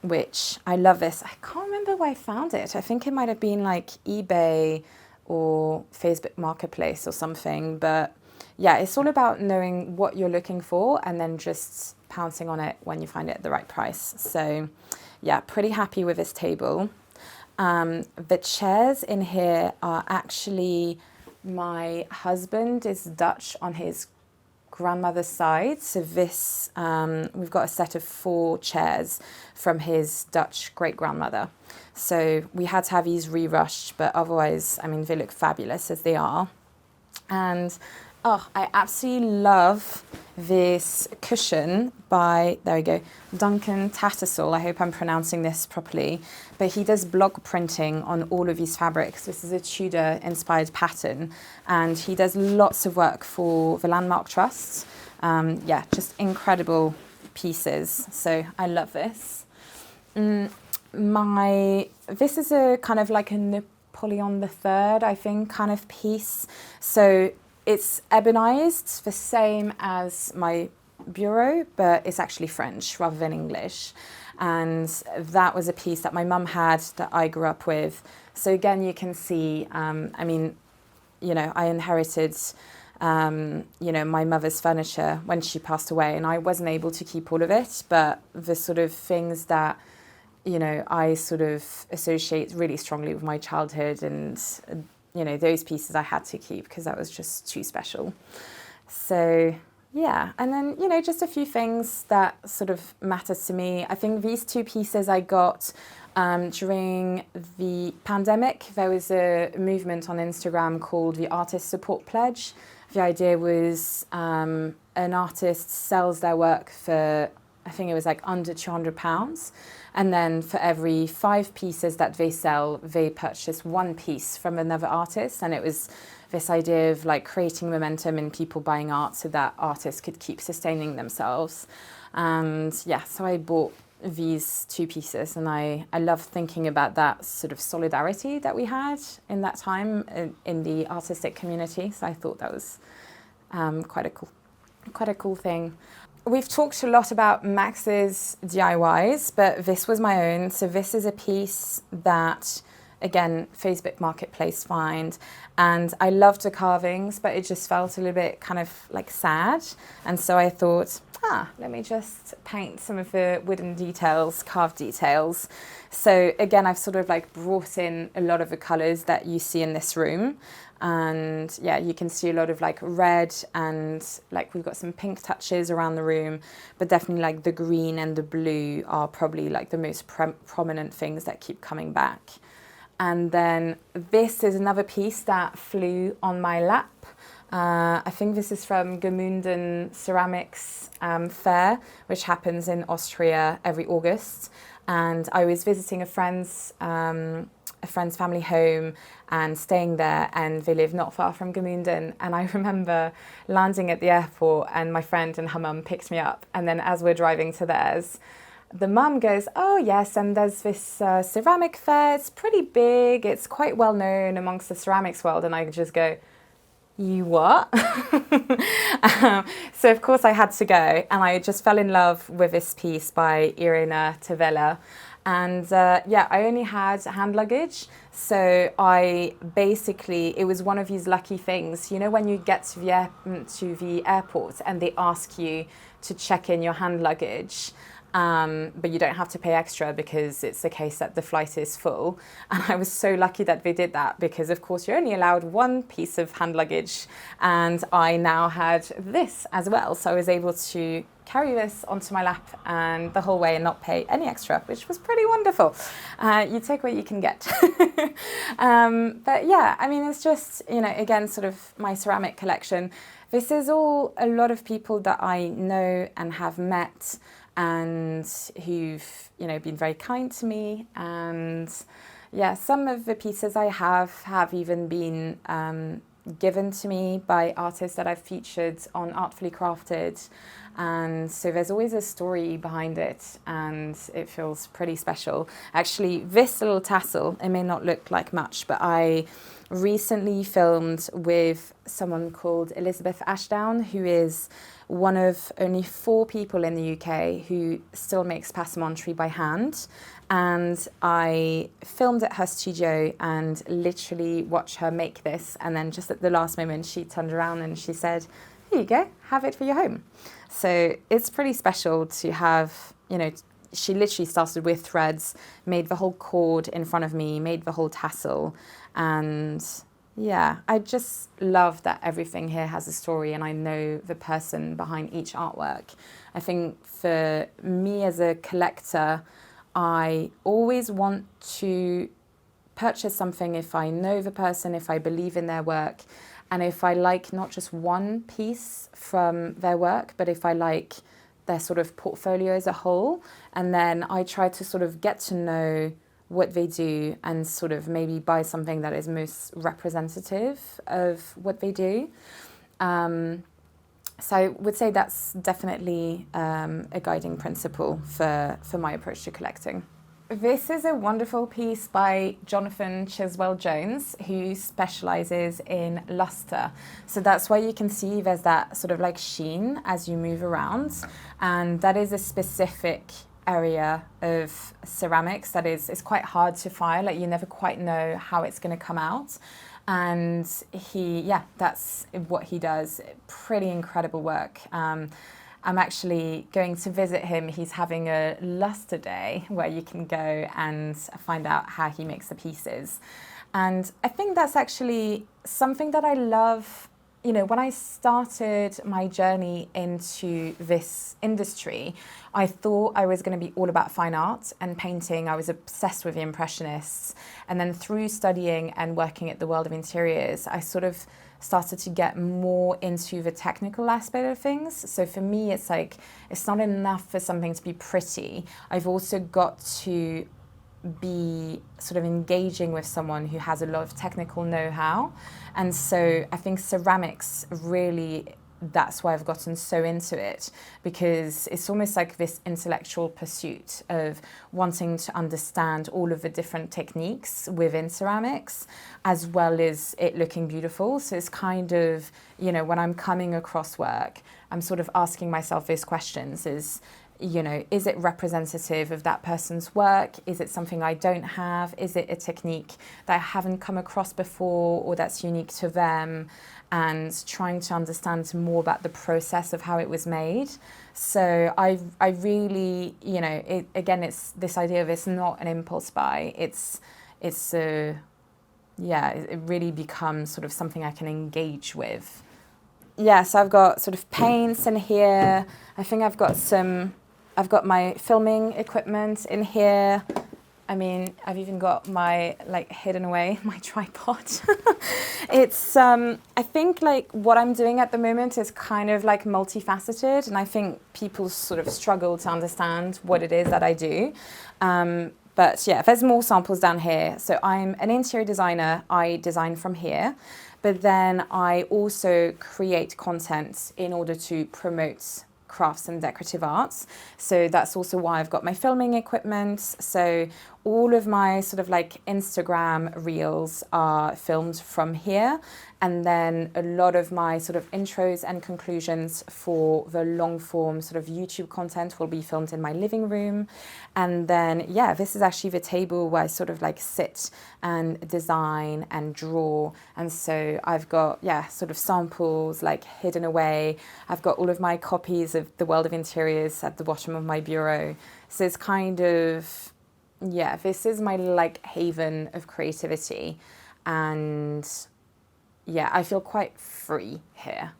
which I love this. I can't remember where I found it. I think it might have been like eBay or Facebook Marketplace or something. But yeah, it's all about knowing what you're looking for and then just pouncing on it when you find it at the right price. So yeah, pretty happy with this table. The chairs in here are actually, my husband is Dutch on his grandmother's side. So this, we've got a set of 4 chairs from his Dutch great-grandmother. So we had to have these re-rushed, but otherwise, they look fabulous as they are. And I absolutely love this cushion by, there we go, Duncan Tattersall. I hope I'm pronouncing this properly. But he does block printing on all of these fabrics. This is a Tudor-inspired pattern. And he does lots of work for the Landmark Trust. Just incredible pieces. So I love this. This is a kind of like a Napoleon III, I think, kind of piece. So it's ebonized, the same as my bureau, but it's actually French rather than English. And that was a piece that my mum had that I grew up with. So again, you can see, I inherited, my mother's furniture when she passed away, and I wasn't able to keep all of it, but the sort of things that, I sort of associate really strongly with my childhood, and those pieces I had to keep because that was just too special. So yeah, and then, just a few things that sort of matter to me. I think these 2 pieces I got during the pandemic. There was a movement on Instagram called the Artist Support Pledge. The idea was an artist sells their work for, I think it was like under £200. And then for every 5 pieces that they sell, they purchase 1 piece from another artist. And it was this idea of like creating momentum in people buying art so that artists could keep sustaining themselves. And yeah, so I bought these 2 pieces, and I love thinking about that sort of solidarity that we had in that time in the artistic community. So I thought that was quite a cool thing. We've talked a lot about Max's DIYs, but this was my own. So this is a piece that, again, Facebook Marketplace find. And I loved the carvings, but it just felt a little bit kind of like sad. And so I thought, let me just paint some of the wooden details, carved details. So again, I've sort of like brought in a lot of the colours that you see in this room. And yeah, you can see a lot of like red, and like we've got some pink touches around the room, but definitely like the green and the blue are probably like the most prominent things that keep coming back. And then this is another piece that flew on my lap. I think this is from Gemünden Ceramics Fair, which happens in Austria every August. And I was visiting a friend's family home and staying there, and they live not far from Gemünden. And I remember landing at the airport, and my friend and her mum picked me up. And then as we're driving to theirs, the mum goes, oh yes, and there's this ceramic fair, it's pretty big, it's quite well known amongst the ceramics world. And I just go, you what? So of course I had to go, and I just fell in love with this piece by Irina Tavella. And I only had hand luggage, so it was one of these lucky things, you know, when you get to the airport and they ask you to check in your hand luggage, but you don't have to pay extra because it's the case that the flight is full. And I was so lucky that they did that, because of course you're only allowed one piece of hand luggage, and I now had this as well, so I was able to carry this onto my lap and the whole way and not pay any extra, which was pretty wonderful. You take what you can get. But yeah, I mean, it's just, you know, again, sort of my ceramic collection. This is all a lot of people that I know and have met, and who've, you know, been very kind to me. And yeah, some of the pieces I have even been given to me by artists that I've featured on Artfully Crafted. And so there's always a story behind it, and it feels pretty special. Actually, this little tassel, it may not look like much, but I recently filmed with someone called Elizabeth Ashdown, who is one of only 4 people in the UK who still makes passementerie by hand. And I filmed at her studio and literally watched her make this. And then just at the last moment, she turned around and she said, here you go, have it for your home. So it's pretty special to have, you know, she literally started with threads, made the whole cord in front of me, made the whole tassel. And yeah, I just love that everything here has a story, and I know the person behind each artwork. I think for me as a collector, I always want to purchase something if I know the person, if I believe in their work, and if I like not just one piece from their work, but if I like their sort of portfolio as a whole. And then I try to sort of get to know what they do and sort of maybe buy something that is most representative of what they do. So I would say that's definitely a guiding principle for my approach to collecting. This is a wonderful piece by Jonathan Chiswell-Jones, who specializes in luster. So that's why you can see there's that sort of like sheen as you move around. And that is a specific area of ceramics that is quite hard to file. Like, you never quite know how it's going to come out. And that's what he does. Pretty incredible work. I'm actually going to visit him. He's having a luster day where you can go and find out how he makes the pieces. And I think that's actually something that I love. You know, when I started my journey into this industry, I thought I was going to be all about fine art and painting. I was obsessed with the Impressionists. And then through studying and working at the World of Interiors, I sort of started to get more into the technical aspect of things. So for me, it's like, it's not enough for something to be pretty. I've also got to be sort of engaging with someone who has a lot of technical know-how. And so I think ceramics really, that's why I've gotten so into it, because it's almost like this intellectual pursuit of wanting to understand all of the different techniques within ceramics, as well as it looking beautiful. So it's kind of, you know, when I'm coming across work, I'm sort of asking myself these questions: you know, is it representative of that person's work? Is it something I don't have? Is it a technique that I haven't come across before or that's unique to them? And trying to understand more about the process of how it was made. So I really, you know, it's this idea of it's not an impulse buy. It really becomes sort of something I can engage with. Yeah, so I've got sort of paints in here. I think I've got my filming equipment in here. I mean, I've even got my, like, hidden away, my tripod. It's, I think, like, what I'm doing at the moment is kind of, like, multifaceted, and I think people sort of struggle to understand what it is that I do. But, yeah, there's more samples down here. So I'm an interior designer. I design from here. But then I also create content in order to promote crafts and decorative arts. So that's also why I've got my filming equipment. So all of my sort of like Instagram reels are filmed from here. And then a lot of my sort of intros and conclusions for the long form sort of YouTube content will be filmed in my living room. And then, yeah, this is actually the table where I sort of like sit and design and draw. And so I've got, yeah, sort of samples like hidden away. I've got all of my copies of The World of Interiors at the bottom of my bureau. So it's kind of, yeah, this is my like haven of creativity. And yeah, I feel quite free here.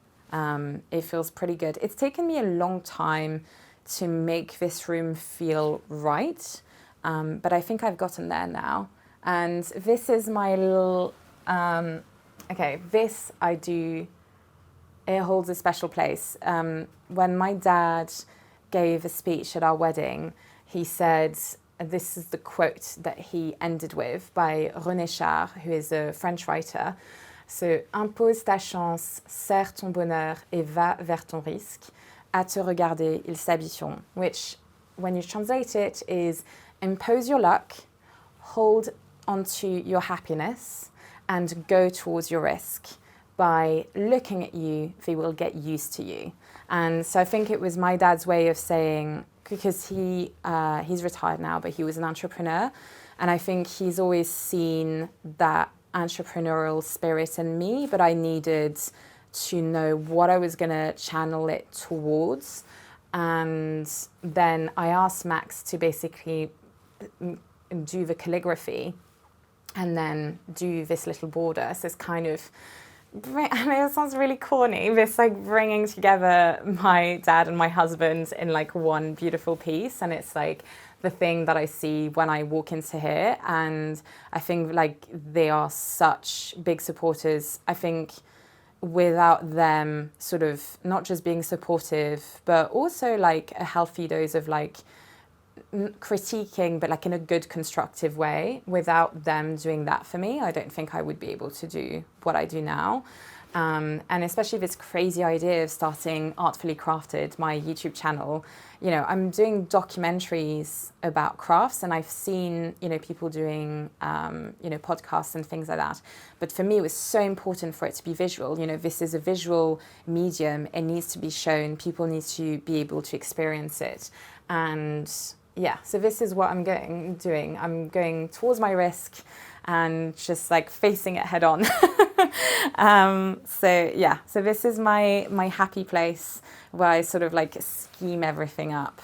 It feels pretty good. It's taken me a long time to make this room feel right, but I think I've gotten there now. And this is my little, this I do, it holds a special place. When my dad gave a speech at our wedding, he said, this is the quote that he ended with by René Char, who is a French writer. So, impose ta chance, serre ton bonheur et va vers ton risque. À te regarder, ils s'habillent. Which, when you translate it, is impose your luck, hold onto your happiness, and go towards your risk. By looking at you, they will get used to you. And so I think it was my dad's way of saying, because he's retired now, but he was an entrepreneur. And I think he's always seen that entrepreneurial spirit in me, but I needed to know what I was going to channel it towards. And then I asked Max to basically do the calligraphy and then do this little border. So it's kind of, I mean, it sounds really corny, this like bringing together my dad and my husband in like one beautiful piece. And it's like the thing that I see when I walk into here. And I think like they are such big supporters. I think without them sort of not just being supportive, but also like a healthy dose of like critiquing, but like in a good constructive way, without them doing that for me, I don't think I would be able to do what I do now. And especially this crazy idea of starting Artfully Crafted, my YouTube channel. You know, I'm doing documentaries about crafts, and I've seen, you know, people doing, podcasts and things like that. But for me, it was so important for it to be visual. You know, this is a visual medium. It needs to be shown. People need to be able to experience it. And yeah, so this is what I'm doing. I'm going towards my risk and just like facing it head on. So this is my happy place where I sort of like scheme everything up,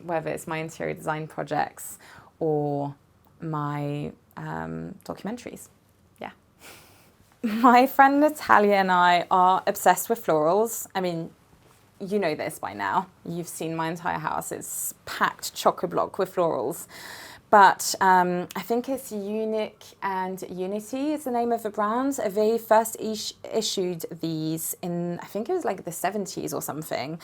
whether it's my interior design projects or my documentaries. Yeah. My friend Natalia and I are obsessed with florals. I mean, you know this by now. You've seen my entire house. It's packed chock-a-block with florals. But I think it's Unique and Unity is the name of the brand. They first issued these in, I think it was like the 70s or something.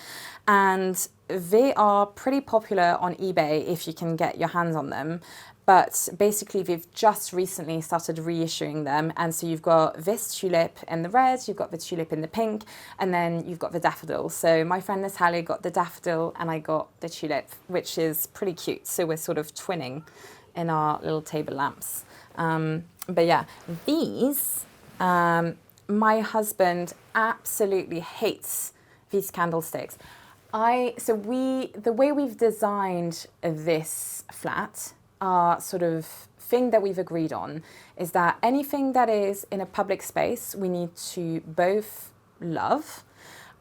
And they are pretty popular on eBay if you can get your hands on them. But basically, they've just recently started reissuing them. And so you've got this tulip in the red, you've got the tulip in the pink, and then you've got the daffodil. So my friend Natalia got the daffodil and I got the tulip, which is pretty cute. So we're sort of twinning in our little table lamps. But yeah, these, my husband absolutely hates these candlesticks. The way we've designed this flat, our sort of thing that we've agreed on is that anything that is in a public space, we need to both love,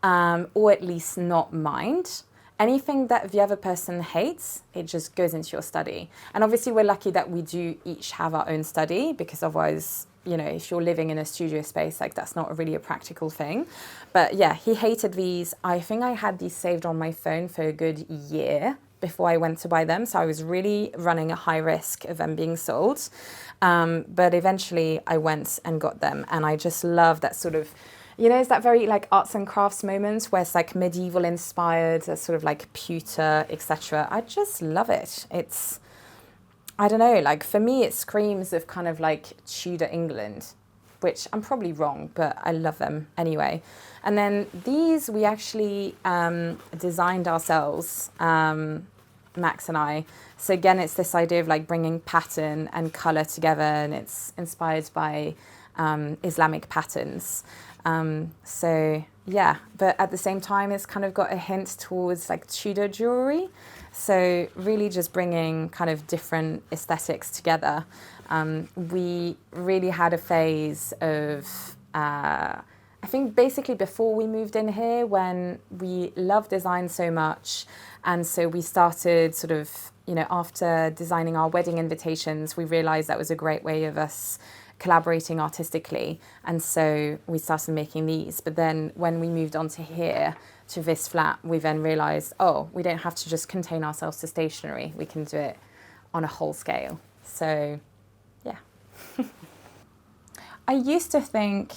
or at least not mind. Anything that the other person hates, it just goes into your study. And obviously we're lucky that we do each have our own study, because otherwise, you know, if you're living in a studio space, like that's not really a practical thing. But yeah, he hated these. I think I had these saved on my phone for a good year before I went to buy them. So I was really running a high risk of them being sold. But eventually I went and got them. And I just love that sort of, you know, it's that very like arts and crafts moment where it's like medieval inspired, sort of like pewter, etc. I just love it. It's, I don't know, like for me it screams of kind of like Tudor England. which I'm probably wrong, but I love them anyway. And then these we actually designed ourselves, Max and I. So again, it's this idea of like bringing pattern and color together, and it's inspired by Islamic patterns. So yeah, but at the same time, it's kind of got a hint towards like Tudor jewelry. So really just bringing kind of different aesthetics together. We really had a phase of, I think basically before we moved in here, when we loved design so much. And so we started sort of, you know, after designing our wedding invitations, we realized that was a great way of us collaborating artistically. And so we started making these. But then when we moved on to here, to this flat, we then realized, oh, we don't have to just contain ourselves to stationery. We can do it on a whole scale. So, yeah. I used to think,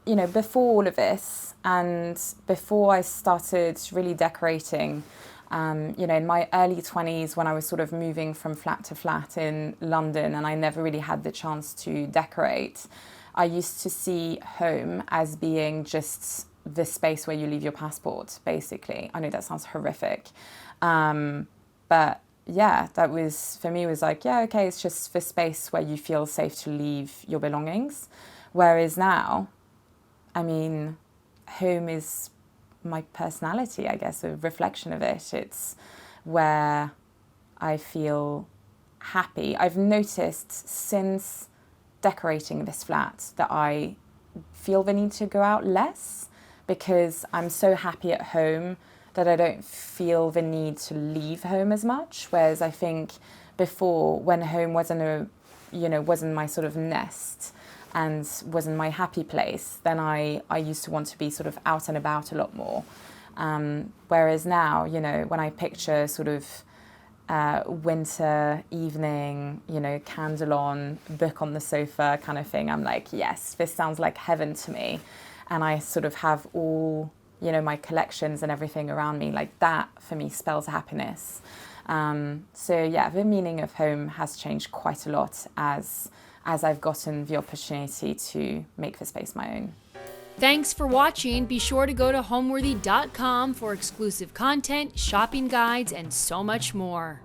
you know, before all of this and before I started really decorating, you know, in my early 20s when I was sort of moving from flat to flat in London and I never really had the chance to decorate, I used to see home as being just the space where you leave your passport, basically. I know that sounds horrific. But yeah, that was, for me, was like, yeah, okay, it's just the space where you feel safe to leave your belongings. Whereas now, I mean, home is my personality, I guess, a reflection of it. It's where I feel happy. I've noticed since decorating this flat that I feel the need to go out less because I'm so happy at home that I don't feel the need to leave home as much. Whereas I think before, when home wasn't wasn't my sort of nest and wasn't my happy place, then I used to want to be sort of out and about a lot more. Whereas now, you know, when I picture sort of winter evening, you know, candle on, book on the sofa kind of thing, I'm like, yes, this sounds like heaven to me. And I sort of have all, you know, my collections and everything around me, like that for me spells happiness. So yeah, the meaning of home has changed quite a lot as I've gotten the opportunity to make the space my own. Thanks for watching. Be sure to go to homeworthy.com for exclusive content, shopping guides, and so much more.